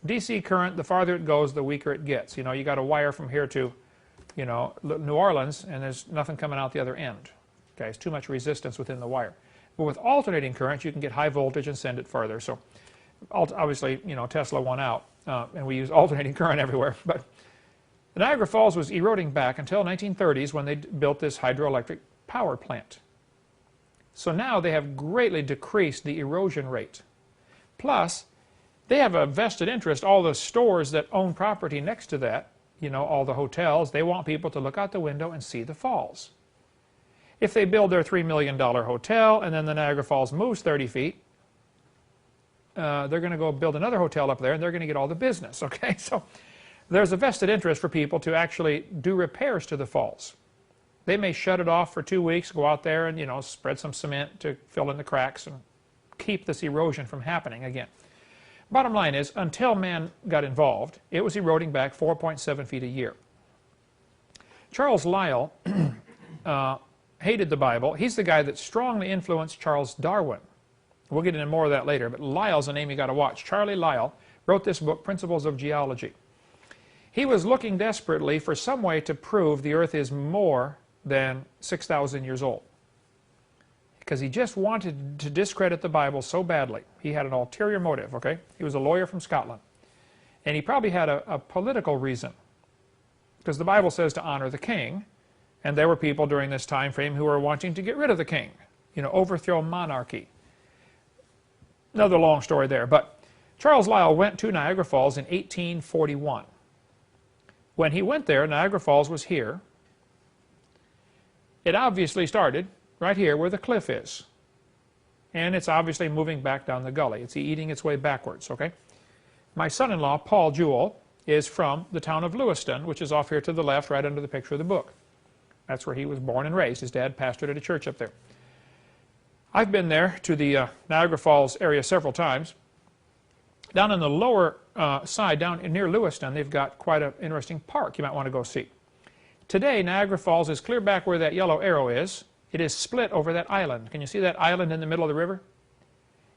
A: DC current, the farther it goes, the weaker it gets. You got a wire from here to, New Orleans, and there's nothing coming out the other end. Okay, it's too much resistance within the wire. But with alternating current, you can get high voltage and send it farther. So, obviously, Tesla won out, and we use alternating current everywhere. But Niagara Falls was eroding back until 1930s when they built this hydroelectric power plant. So now they have greatly decreased the erosion rate. Plus, they have a vested interest, all the stores that own property next to that, all the hotels, they want people to look out the window and see the falls. If they build their $3 million hotel and then the Niagara Falls moves 30 feet, they're going to go build another hotel up there and they're going to get all the business, okay? So there's a vested interest for people to actually do repairs to the falls. They may shut it off for 2 weeks, go out there and, spread some cement to fill in the cracks and keep this erosion from happening again. Bottom line is, until man got involved, it was eroding back 4.7 feet a year. Charles Lyell hated the Bible. He's the guy that strongly influenced Charles Darwin. We'll get into more of that later, but Lyell's a name you got to watch. Charlie Lyell wrote this book, Principles of Geology. He was looking desperately for some way to prove the Earth is more than 6,000 years old, because he just wanted to discredit the Bible so badly. He had an ulterior motive, okay? He was a lawyer from Scotland. And he probably had a political reason, because the Bible says to honor the king, and there were people during this time frame who were wanting to get rid of the king, overthrow monarchy. Another long story there, but Charles Lyell went to Niagara Falls in 1841. When he went there, Niagara Falls was here. It obviously started right here where the cliff is. And it's obviously moving back down the gully. It's eating its way backwards, okay? My son-in-law, Paul Jewell, is from the town of Lewiston, which is off here to the left, right under the picture of the book. That's where he was born and raised. His dad pastored at a church up there. I've been there to the Niagara Falls area several times. Down on the lower side, down near Lewiston, they've got quite an interesting park you might want to go see. Today, Niagara Falls is clear back where that yellow arrow is. It is split over that island. Can you see that island in the middle of the river?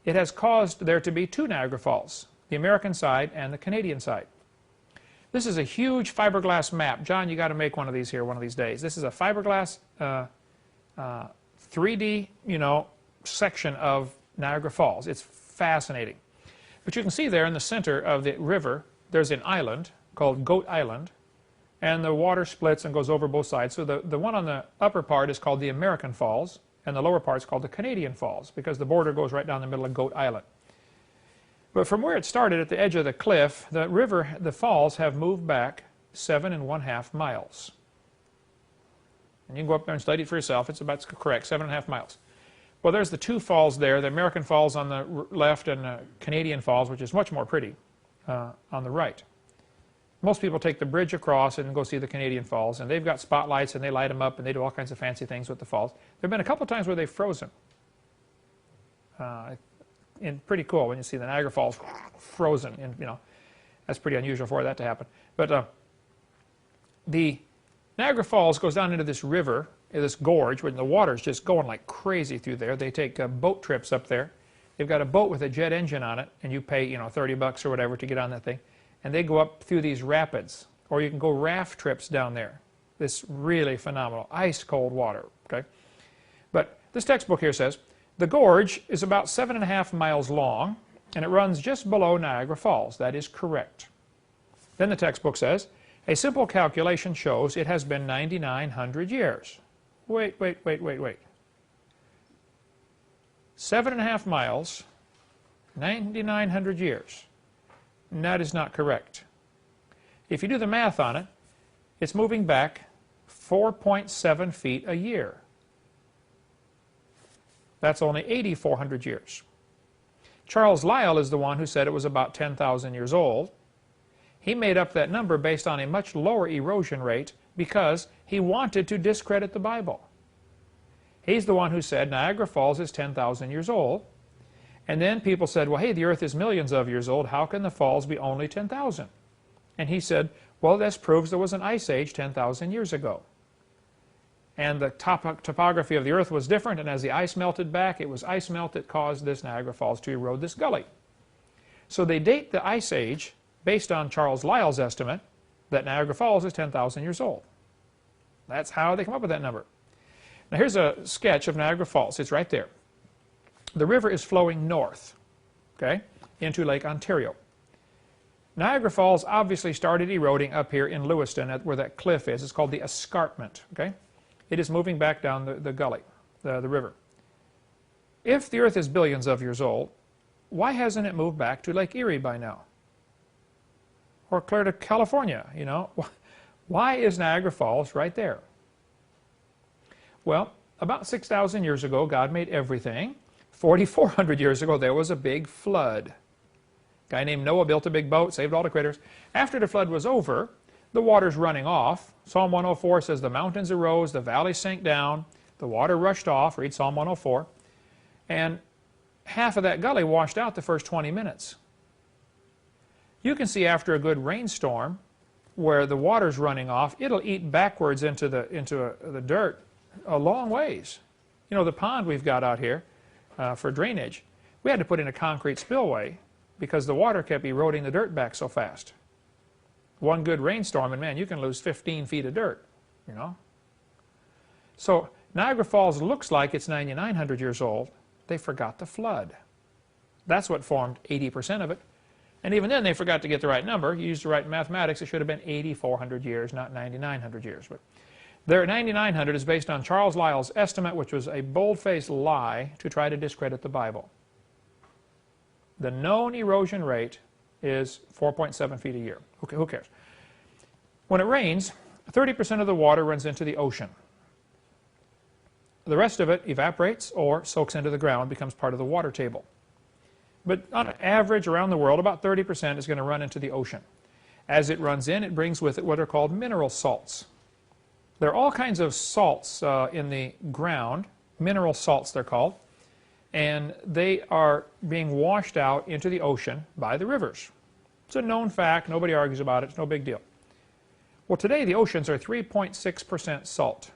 A: It has caused there to be two Niagara Falls, the American side and the Canadian side. This is a huge fiberglass map. John, you got to make one of these here one of these days. This is a fiberglass 3D, section of Niagara Falls. It's fascinating. But you can see there in the center of the river, there's an island called Goat Island, and the water splits and goes over both sides. So the one on the upper part is called the American Falls, and the lower part is called the Canadian Falls, because the border goes right down the middle of Goat Island. But from where it started at the edge of the cliff, the falls have moved back 7.5 miles. And you can go up there and study it for yourself. It's about correct, 7.5 miles. Well, there's the two falls there, the American Falls on the left and the Canadian Falls, which is much more pretty, on the right. Most people take the bridge across and go see the Canadian Falls, and they've got spotlights and they light them up and they do all kinds of fancy things with the falls. There have been a couple times where they've frozen. And pretty cool when you see the Niagara Falls frozen, and that's pretty unusual for that to happen. But the Niagara Falls goes down into this river, this gorge, where the water's just going like crazy through there. They take boat trips up there. They've got a boat with a jet engine on it, and you pay $30 or whatever to get on that thing. And they go up through these rapids, or you can go raft trips down there. This really phenomenal, ice cold water. Okay, but this textbook here says the gorge is about 7.5 miles long, and it runs just below Niagara Falls. That is correct. Then the textbook says a simple calculation shows it has been 9,900 years. Wait. 7.5 miles, 9,900 years. And that is not correct. If you do the math on it, it's moving back 4.7 feet a year. That's only 8,400 years. Charles Lyell is the one who said it was about 10,000 years old. He made up that number based on a much lower erosion rate because he wanted to discredit the Bible. He's the one who said Niagara Falls is 10,000 years old. And then people said, well, hey, the Earth is millions of years old. How can the falls be only 10,000? And he said, well, this proves there was an ice age 10,000 years ago. And the topography of the Earth was different, and as the ice melted back, it was ice melt that caused this Niagara Falls to erode this gully. So they date the ice age based on Charles Lyell's estimate that Niagara Falls is 10,000 years old. That's how they come up with that number. Now here's a sketch of Niagara Falls. It's right there. The river is flowing north, okay, into Lake Ontario. Niagara Falls obviously started eroding up here in Lewiston where that cliff is. It's called the escarpment, okay? It is moving back down the gully, the river. If the Earth is billions of years old, why hasn't it moved back to Lake Erie by now? Or clear to California, you know? Why is Niagara Falls right there? Well, about 6,000 years ago, God made everything. 4,400 years ago, there was a big flood. A guy named Noah built a big boat, saved all the critters. After the flood was over, the water's running off. Psalm 104 says the mountains arose, the valleys sank down, the water rushed off. Read Psalm 104. And half of that gully washed out the first 20 minutes. You can see after a good rainstorm where the water's running off, it'll eat backwards into the dirt a long ways. You know, the pond we've got out here for drainage, we had to put in a concrete spillway because the water kept eroding the dirt back so fast. One good rainstorm, and man, you can lose 15 feet of dirt, you know. So Niagara Falls looks like it's 9,900 years old. They forgot the flood. That's what formed 80% of it. And even then, they forgot to get the right number. You used the right mathematics. It should have been 8,400 years, not 9,900 years. But their 9,900 is based on Charles Lyell's estimate, which was a bold-faced lie to try to discredit the Bible. The known erosion rate is 4.7 feet a year. Okay, who cares? When it rains, 30% of the water runs into the ocean. The rest of it evaporates or soaks into the ground, becomes part of the water table. But on average around the world, about 30% is going to run into the ocean. As it runs in, it brings with it what are called mineral salts. There are all kinds of salts in the ground, mineral salts they're called, and they are being washed out into the ocean by the rivers. It's a known fact. Nobody argues about it. It's no big deal. Well, today the oceans are 3.6% salt.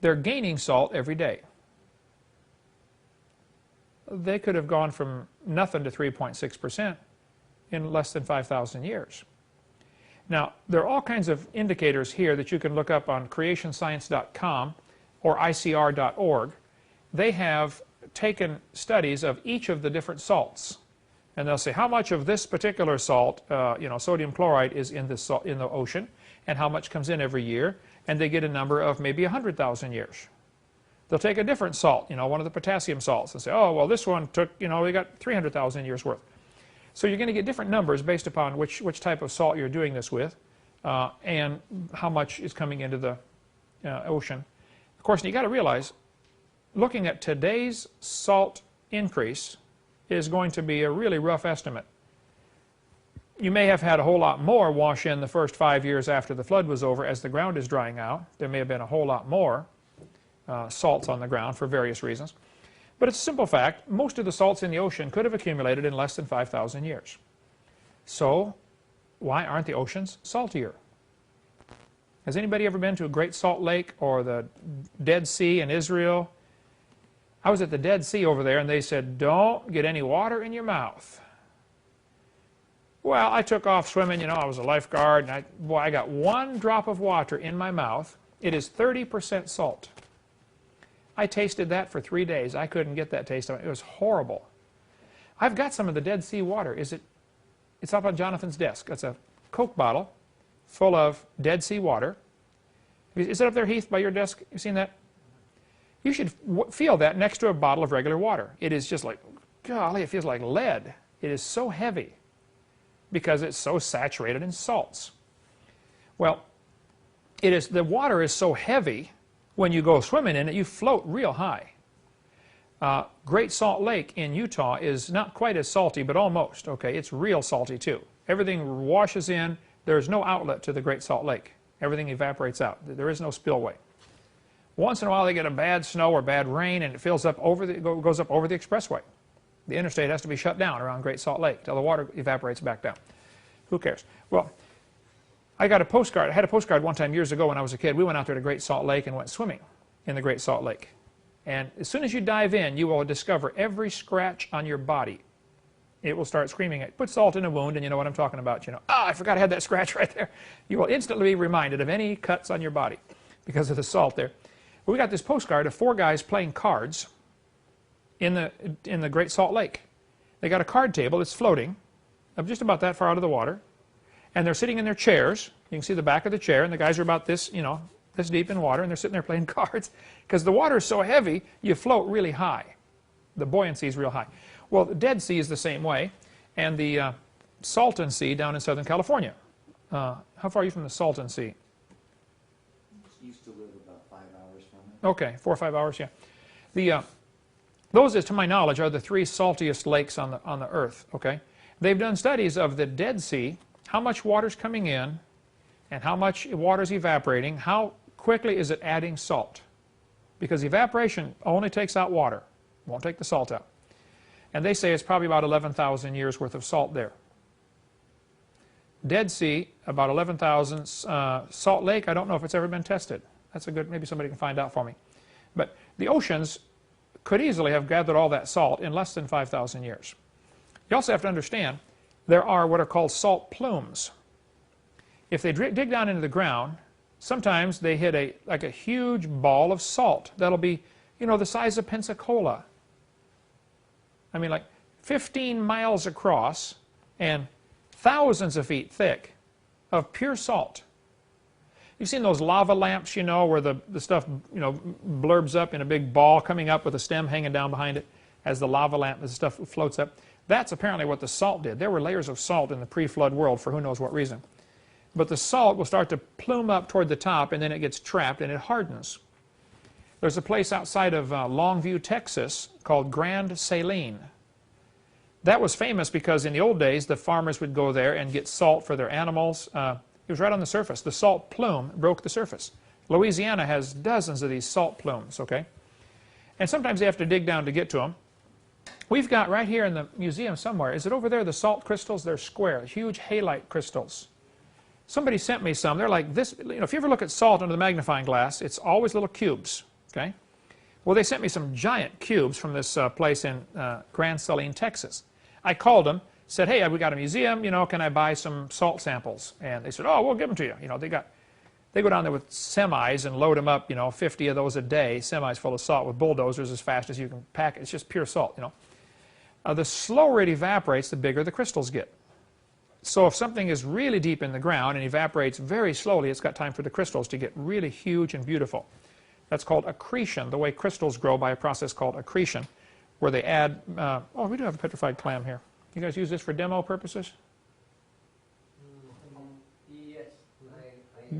A: They're gaining salt every day. They could have gone from nothing to 3.6% in less than 5,000 years. Now, there are all kinds of indicators here that you can look up on creationscience.com or ICR.org. They have taken studies of each of the different salts. And they'll say how much of this particular salt, sodium chloride, is in the ocean, and how much comes in every year. And they get a number of maybe 100,000 years. They'll take a different salt, one of the potassium salts, and say, oh, well, this one took, we got 300,000 years worth. So you're going to get different numbers based upon which type of salt you're doing this with and how much is coming into the ocean. Of course, you got to realize, looking at today's salt increase is going to be a really rough estimate. You may have had a whole lot more wash in the first 5 years after the flood was over as the ground is drying out. There may have been a whole lot more salts on the ground for various reasons. But it's a simple fact. Most of the salts in the ocean could have accumulated in less than 5,000 years. So why aren't the oceans saltier? Has anybody ever been to a Great Salt Lake or the Dead Sea in Israel? I was at the Dead Sea over there, and they said, don't get any water in your mouth. Well, I took off swimming. I was a lifeguard, and I got one drop of water in my mouth. It is 30% salt. I tasted that for 3 days. I couldn't get that taste. It was horrible. I've got some of the Dead Sea water. It's up on Jonathan's desk. It's a Coke bottle full of Dead Sea water. Is it up there, Heath, by your desk? You seen that? You should feel that next to a bottle of regular water. It is just like, golly, it feels like lead. It is so heavy. because it's so saturated in salts. Well, the water is so heavy when you go swimming in it, you float real high. Great Salt Lake in Utah is not quite as salty, but almost. Okay, it's real salty too. Everything washes in. There's no outlet to the Great Salt Lake. Everything evaporates out. There is no spillway. Once in a while they get a bad snow or bad rain and it fills up goes up over the expressway. The interstate has to be shut down around Great Salt Lake till the water evaporates back down. Who cares? Well, I got a postcard. I had a postcard one time years ago when I was a kid. We went out there to Great Salt Lake and went swimming in the Great Salt Lake. And as soon as you dive in, you will discover every scratch on your body. It will start screaming at you. Put salt in a wound and you know what I'm talking about. You know, I forgot I had that scratch right there. You will instantly be reminded of any cuts on your body because of the salt there. We got this postcard of 4 guys playing cards in the Great Salt Lake. They got a card table that's floating just about that far out of the water. And they're sitting in their chairs. You can see the back of the chair, and the guys are about this, this deep in water, and they're sitting there playing cards. Because the water is so heavy, you float really high. The buoyancy is real high. Well, the Dead Sea is the same way, and the Salton Sea down in Southern California. How far are you from the Salton Sea?
B: Used to live about 5 hours from it.
A: Okay, 4 or 5 hours, yeah. Those, to my knowledge, are the 3 saltiest lakes on the Earth. Okay, they've done studies of the Dead Sea, how much water's coming in, and how much water's evaporating. How quickly is it adding salt? Because evaporation only takes out water, won't take the salt out. And they say it's probably about 11,000 years worth of salt there. Dead Sea, about 11,000. Salt Lake, I don't know if it's ever been tested. That's a good, maybe somebody can find out for me. But the oceans could easily have gathered all that salt in less than 5,000 years. You also have to understand, there are what are called salt plumes. If they dig down into the ground, sometimes they hit like a huge ball of salt that'll be, the size of Pensacola. I mean, like 15 miles across and thousands of feet thick of pure salt. You've seen those lava lamps, where the stuff, blurbs up in a big ball coming up with a stem hanging down behind it as the lava lamp, as the stuff floats up. That's apparently what the salt did. There were layers of salt in the pre-flood world for who knows what reason. But the salt will start to plume up toward the top, and then it gets trapped and it hardens. There's a place outside of Longview, Texas called Grand Saline. That was famous because in the old days the farmers would go there and get salt for their animals. It was right on the surface. The salt plume broke the surface. Louisiana has dozens of these salt plumes, okay? And sometimes they have to dig down to get to them. We've got right here in the museum somewhere, is it over there, the salt crystals? They're square, huge halite crystals. Somebody sent me some. They're like this. If you ever look at salt under the magnifying glass, it's always little cubes, okay? Well, they sent me some giant cubes from this place in Grand Saline, Texas. I called them, said, hey, we got a museum, can I buy some salt samples? And they said, oh, we'll give them to you. They go down there with semis and load them up, 50 of those a day, semis full of salt with bulldozers as fast as you can pack it. It's just pure salt, The slower it evaporates, the bigger the crystals get. So if something is really deep in the ground and evaporates very slowly, it's got time for the crystals to get really huge and beautiful. That's called accretion, the way crystals grow by a process called accretion, where they add, oh, we do have a petrified clam here. You guys use this for demo purposes?
D: Yes.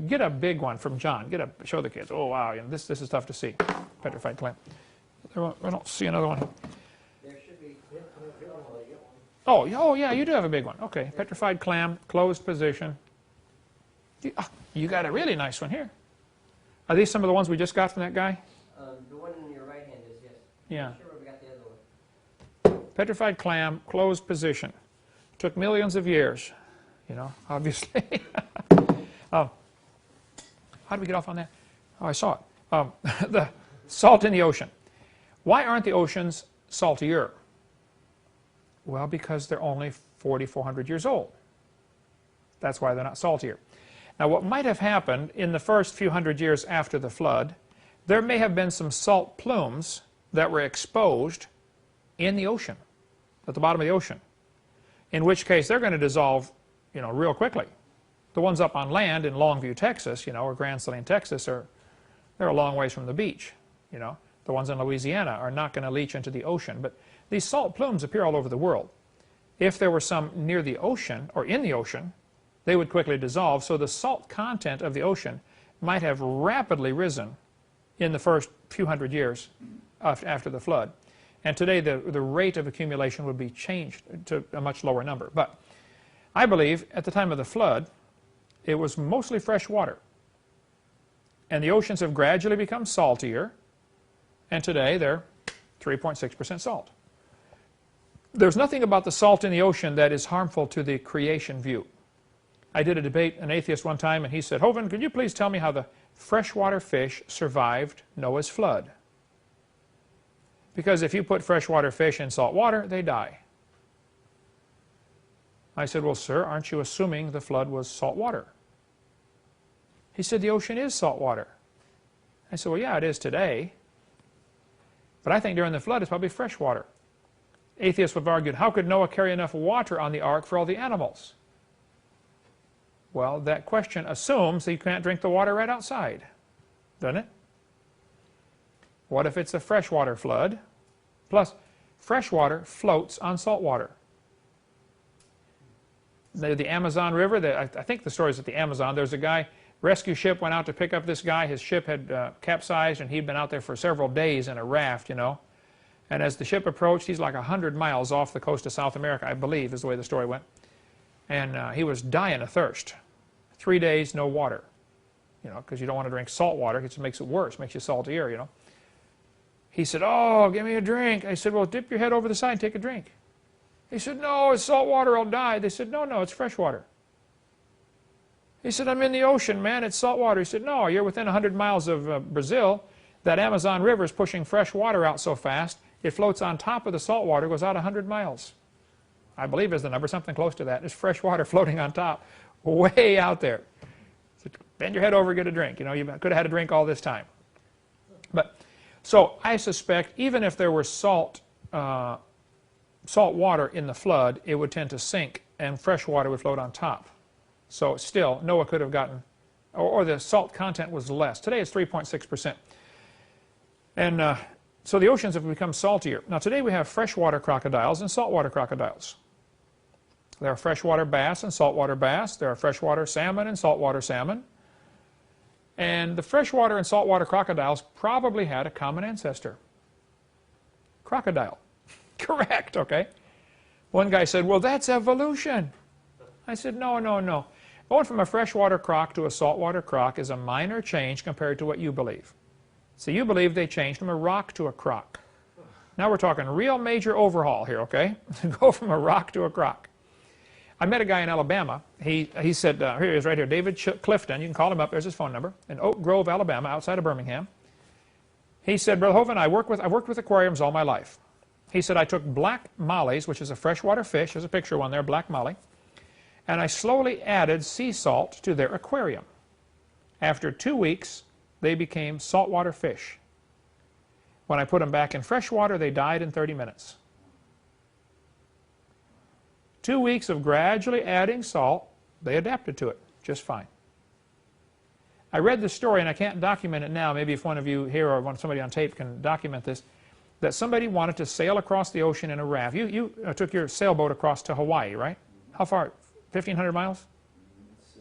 A: Get a big one from John. Show the kids. Oh, wow, this is tough to see. Petrified clam. I don't see another one.
D: There should be.
A: Oh, yeah, you do have a big one. Okay, petrified clam, closed position. You got a really nice one here. Are these some of the ones we just got from that guy?
D: The one in your right hand is, yes.
A: Yeah.
D: I'm sure we got the other one.
A: Petrified clam, closed position. Took millions of years, obviously. How did we get off on that? Oh, I saw it. The salt in the ocean. Why aren't the oceans saltier? Well, because they're only 4,400 years old. That's why they're not saltier. Now, what might have happened in the first few hundred years after the flood, there may have been some salt plumes that were exposed in the ocean, at the bottom of the ocean, in which case they're going to dissolve, real quickly. The ones up on land in Longview, Texas, or Grand Saline, Texas, they're a long ways from the beach. The ones in Louisiana are not going to leach into the ocean. But these salt plumes appear all over the world. If there were some near the ocean or in the ocean, they would quickly dissolve, so the salt content of the ocean might have rapidly risen in the first few hundred years after the flood. And today the rate of accumulation would be changed to a much lower number. But I believe at the time of the flood, it was mostly fresh water. And the oceans have gradually become saltier, and today they're 3.6% salt. There's nothing about the salt in the ocean that is harmful to the creation view. I did a debate, an atheist one time, and he said, Hovind, could you please tell me how the freshwater fish survived Noah's flood? Because if you put freshwater fish in salt water, they die. I said, well, sir, aren't you assuming the flood was salt water? He said, the ocean is salt water. I said, well, yeah, it is today. But I think during the flood it's probably fresh water. Atheists would have argued, how could Noah carry enough water on the ark for all the animals? Well, that question assumes that you can't drink the water right outside, doesn't it? What if it's a freshwater flood? Plus, freshwater floats on salt water. The Amazon River, I think the story is at the Amazon. There's a guy, rescue ship went out to pick up this guy. His ship had capsized, and he'd been out there for several days in a raft, you know. And as the ship approached, he's like 100 miles off the coast of South America, I believe, is the way the story went. And he was dying of thirst. 3 days, no water. You know, because you don't want to drink salt water. It just makes it worse, makes you saltier, you know. He said, oh, give me a drink. I said, well, dip your head over the side and take a drink. He said, no, it's salt water, I'll die. They said, no, it's fresh water. He said, I'm in the ocean, man, it's salt water. He said, no, you're within 100 miles of Brazil. That Amazon River is pushing fresh water out so fast, it floats on top of the salt water, goes out 100 miles. I believe is the number, something close to that. There's fresh water floating on top, way out there. So bend your head over, get a drink. You know, you could have had a drink all this time. But so I suspect even if there were salt water in the flood, it would tend to sink, and fresh water would float on top. So still, Noah could have gotten, or the salt content was less. Today it's 3.6%. And so the oceans have become saltier. Now today we have freshwater crocodiles and saltwater crocodiles. There are freshwater bass and saltwater bass. There are freshwater salmon and saltwater salmon. And the freshwater and saltwater crocodiles probably had a common ancestor. Crocodile. Correct, okay. One guy said, well, that's evolution. I said, no. Going from a freshwater croc to a saltwater croc is a minor change compared to what you believe. So you believe they changed from a rock to a croc. Now we're talking real major overhaul here, okay? Go from a rock to a croc. I met a guy in Alabama. He said, here he is right here, David Clifton. You can call him up. There's his phone number. In Oak Grove, Alabama, outside of Birmingham. He said, Brother Hovind, I've worked with aquariums all my life. He said, I took black mollies, which is a freshwater fish. There's a picture of one there, black molly. And I slowly added sea salt to their aquarium. After 2 weeks, they became saltwater fish. When I put them back in fresh water, they died in 30 minutes. 2 weeks of gradually adding salt, they adapted to it just fine. I read the story, and I can't document it now. Maybe if one of you here or somebody on tape can document this, that somebody wanted to sail across the ocean in a raft. You took your sailboat across to Hawaii, right? How far? 1,500 miles?
B: It's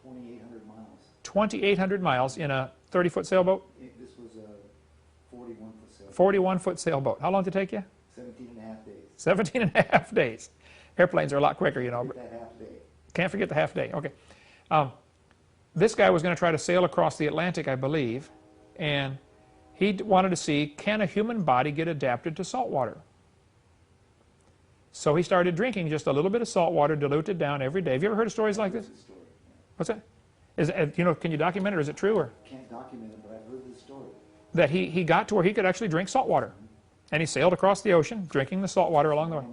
B: 2,800 miles.
A: 2,800 miles in a 30-foot sailboat?
B: This was a 41-foot sailboat.
A: 41-foot sailboat. How long did it take you?
B: 17 and a half days.
A: 17 and a half days. Airplanes are a lot quicker, you know.
B: That half day.
A: Can't forget the half day. Okay. This guy was going to try to sail across the Atlantic, I believe, and he wanted to see, can a human body get adapted to salt water? So he started drinking just a little bit of salt water, diluted down every day. Have you ever heard of stories like this?
B: Story, yeah.
A: What's that? Is it, you know, can you document it, or is it true? Or
B: Can't document it, but I've heard this story.
A: that he got to where he could actually drink salt water. And he sailed across the ocean, drinking the salt water along the way.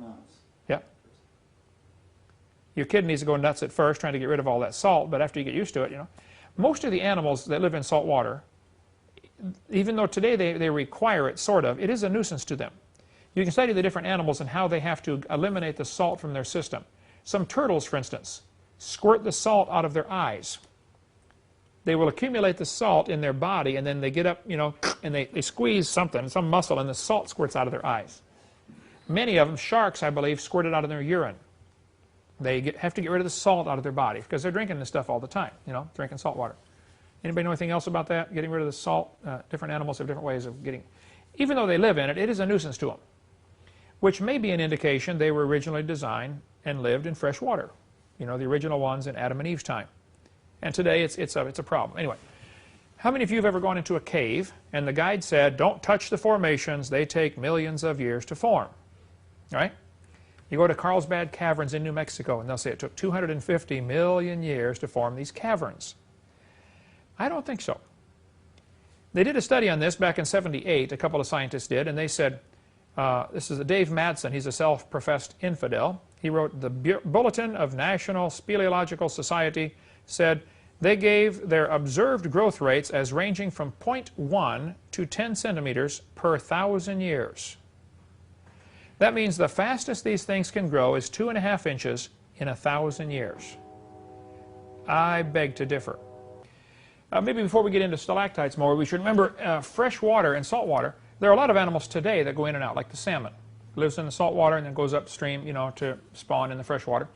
A: Yeah. Your kidneys go nuts at first trying to get rid of all that salt, but after you get used to it, you know. Most of the animals that live in salt water, even though today they require it, sort of, it is a nuisance to them. You can study the different animals and how they have to eliminate the salt from their system. Some turtles, for instance, squirt the salt out of their eyes. They will accumulate the salt in their body, and then they get up, you know, and they squeeze something, some muscle, and the salt squirts out of their eyes. Many of them, sharks, I believe, squirt it out of their urine. They have to get rid of the salt out of their body because they're drinking this stuff all the time, you know, drinking salt water. Anybody know anything else about that? Getting rid of the salt? Different animals have different ways of getting... Even though they live in it, it is a nuisance to them, which may be an indication they were originally designed and lived in fresh water. You know, the original ones in Adam and Eve's time. And today it's a problem. Anyway, how many of you have ever gone into a cave and the guide said, don't touch the formations, they take millions of years to form? Right? You go to Carlsbad Caverns in New Mexico and they'll say it took 250 million years to form these caverns. I don't think so. They did a study on this back in '78, a couple of scientists did, and they said, this is Dave Madsen, he's a self-professed infidel. He wrote, the Bulletin of National Speleological Society said they gave their observed growth rates as ranging from 0.1 to 10 centimeters per 1,000 years. That means the fastest these things can grow is 2.5 inches in 1,000 years. I beg to differ. Maybe before we get into stalactites more, we should remember fresh water and salt water. There are a lot of animals today that go in and out, like the salmon. Lives in the salt water and then goes upstream, you know, to spawn in the fresh water.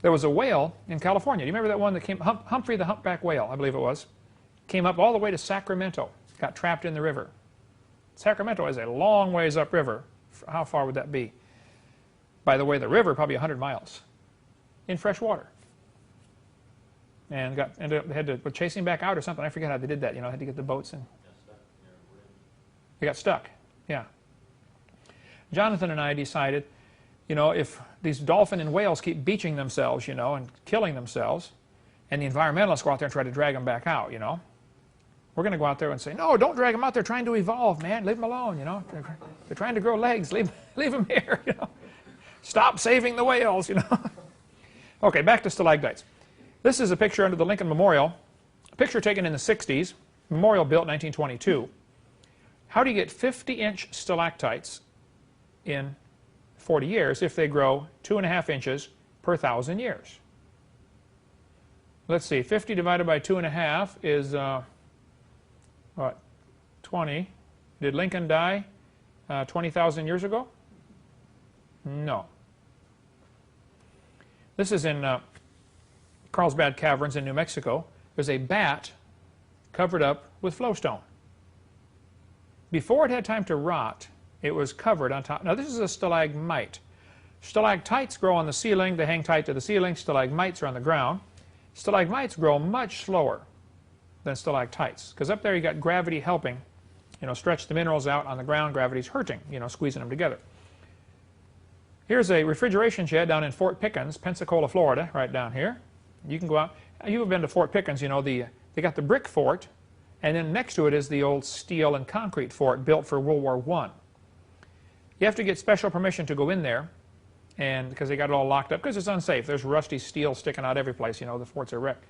A: There was a whale in California. Do you remember that one that came, Humphrey the humpback whale, I believe it was, came up all the way to Sacramento, got trapped in the river. Sacramento is a long ways upriver. How far would that be? By the way, the river, probably 100 miles in fresh water. And they had to chase him back out or something. I forget how they did that. You know, had to get the boats and they got stuck. Yeah. Jonathan and I decided, you know, if these dolphin and whales keep beaching themselves, you know, and killing themselves, and the environmentalists go out there and try to drag them back out, you know, we're going to go out there and say, no, don't drag them out. They're trying to evolve, man. Leave them alone, you know. They're trying to grow legs. Leave them here, you know. Stop saving the whales, you know. Okay, back to stalagmites. This is a picture under the Lincoln Memorial, a picture taken in the 60s, memorial built in 1922. How do you get 50-inch stalactites in 40 years if they grow 2.5 inches per 1,000 years? Let's see, 50 divided by 2.5 is, what, 20. Did Lincoln die 20,000 years ago? No. This is in Carlsbad Caverns in New Mexico. There's a bat covered up with flowstone. Before it had time to rot, it was covered on top. Now this is a stalagmite. Stalactites grow on the ceiling. They hang tight to the ceiling. Stalagmites are on the ground. Stalagmites grow much slower than stalactites because up there you got gravity helping, you know, stretch the minerals out. On the ground, gravity's hurting, you know, squeezing them together. Here's a refrigeration shed down in Fort Pickens, Pensacola, Florida, right down here. You can go out. You've been to Fort Pickens, you know, they got the brick fort, and then next to it is the old steel and concrete fort built for World War I. You have to get special permission to go in there, and because they got it all locked up, because it's unsafe. There's rusty steel sticking out every place, you know, the forts are wrecked.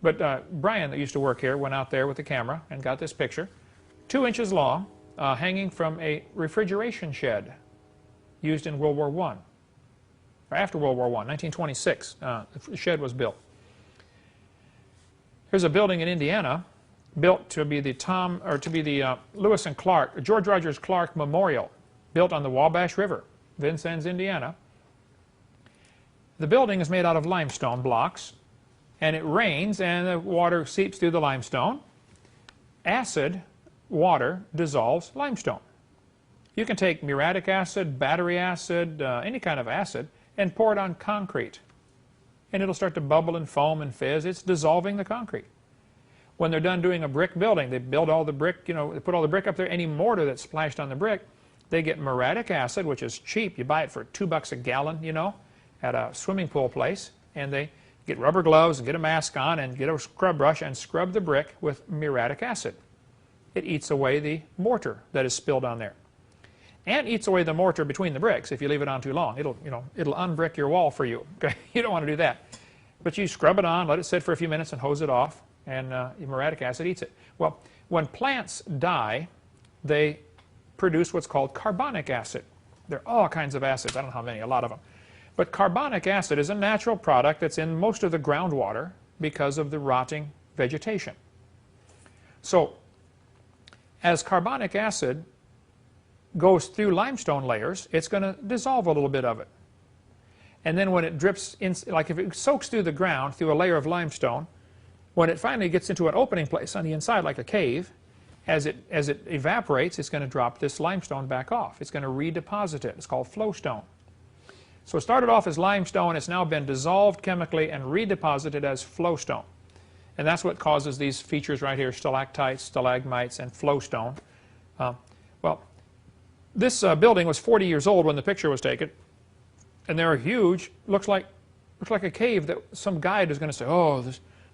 A: But Brian, that used to work here, went out there with the camera and got this picture, 2 inches long, hanging from a refrigeration shed used in World War I, or after World War I, 1926, the shed was built. Here's a building in Indiana built to be the Lewis and Clark, George Rogers Clark Memorial, built on the Wabash River, Vincennes, Indiana. The building is made out of limestone blocks, and it rains and the water seeps through the limestone. Acid water dissolves limestone. You can take muriatic acid, battery acid, any kind of acid, and pour it on concrete. And it'll start to bubble and foam and fizz. It's dissolving the concrete. When they're done doing a brick building, they build all the brick, you know, they put all the brick up there. Any mortar that's splashed on the brick, they get muriatic acid, which is cheap. You buy it for $2 a gallon, you know, at a swimming pool place. And they get rubber gloves and get a mask on and get a scrub brush and scrub the brick with muriatic acid. It eats away the mortar that is spilled on there. And eats away the mortar between the bricks if you leave it on too long. It'll unbrick your wall for you. Okay? You don't want to do that. But you scrub it on, let it sit for a few minutes and hose it off, and muriatic acid eats it. Well, when plants die, they produce what's called carbonic acid. There are all kinds of acids. I don't know how many, a lot of them. But carbonic acid is a natural product that's in most of the groundwater because of the rotting vegetation. So, as carbonic acid goes through limestone layers, it's going to dissolve a little bit of it. And then when it drips in, like if it soaks through the ground through a layer of limestone, when it finally gets into an opening place on the inside like a cave, as it evaporates, it's going to drop this limestone back off. It's going to redeposit it. It's called flowstone. So it started off as limestone. It's now been dissolved chemically and redeposited as flowstone. And that's what causes these features right here, stalactites, stalagmites, and flowstone. Well, this building was 40 years old when the picture was taken. And they're huge. Looks like a cave that some guide is going to say, oh,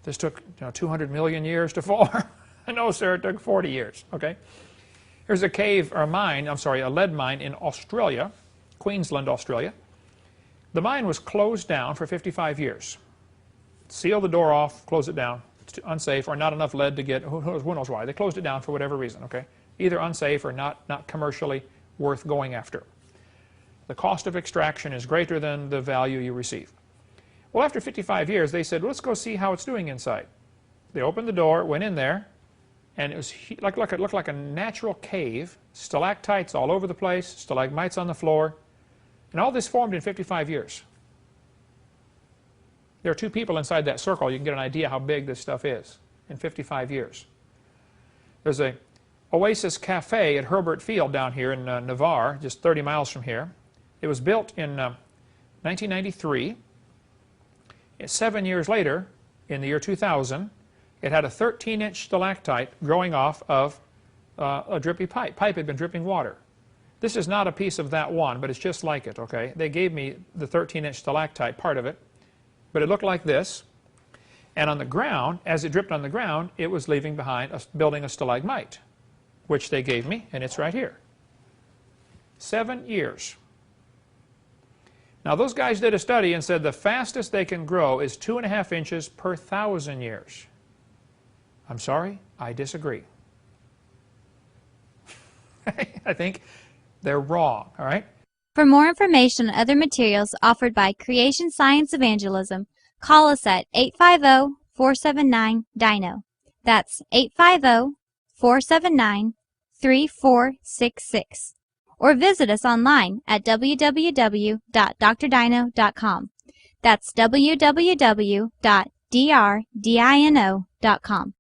A: this took 200 million years to form. No, sir, it took 40 years. Okay. Here's a cave, or a mine, I'm sorry, a lead mine in Australia, Queensland, Australia. The mine was closed down for 55 years. Seal the door off, close it down. It's unsafe or not enough lead to get, who knows why. They closed it down for whatever reason, okay? Either unsafe or not commercially worth going after. The cost of extraction is greater than the value you receive. Well, after 55 years, they said, well, let's go see how it's doing inside. They opened the door, went in there, and it was it looked like a natural cave, stalactites all over the place, stalagmites on the floor, and all this formed in 55 years. There are two people inside that circle. You can get an idea how big this stuff is in 55 years. There's a Oasis Cafe at Herbert Field down here in Navarre, just 30 miles from here. It was built in 1993. 7 years later, in the year 2000, it had a 13-inch stalactite growing off of a drippy pipe. Pipe had been dripping water. This is not a piece of that one, but it's just like it, okay? They gave me the 13-inch stalactite, part of it, but it looked like this. And on the ground, as it dripped on the ground, it was leaving behind, building a stalagmite, which they gave me, and it's right here. 7 years. Now, those guys did a study and said the fastest they can grow is 2.5 inches per 1,000 years. I'm sorry, I disagree. I think they're wrong, all right?
E: For more information on other materials offered by Creation Science Evangelism, call us at 850-479-DINO. That's 850-479-3466. Or visit us online at www.drdino.com. That's www.drdino.com.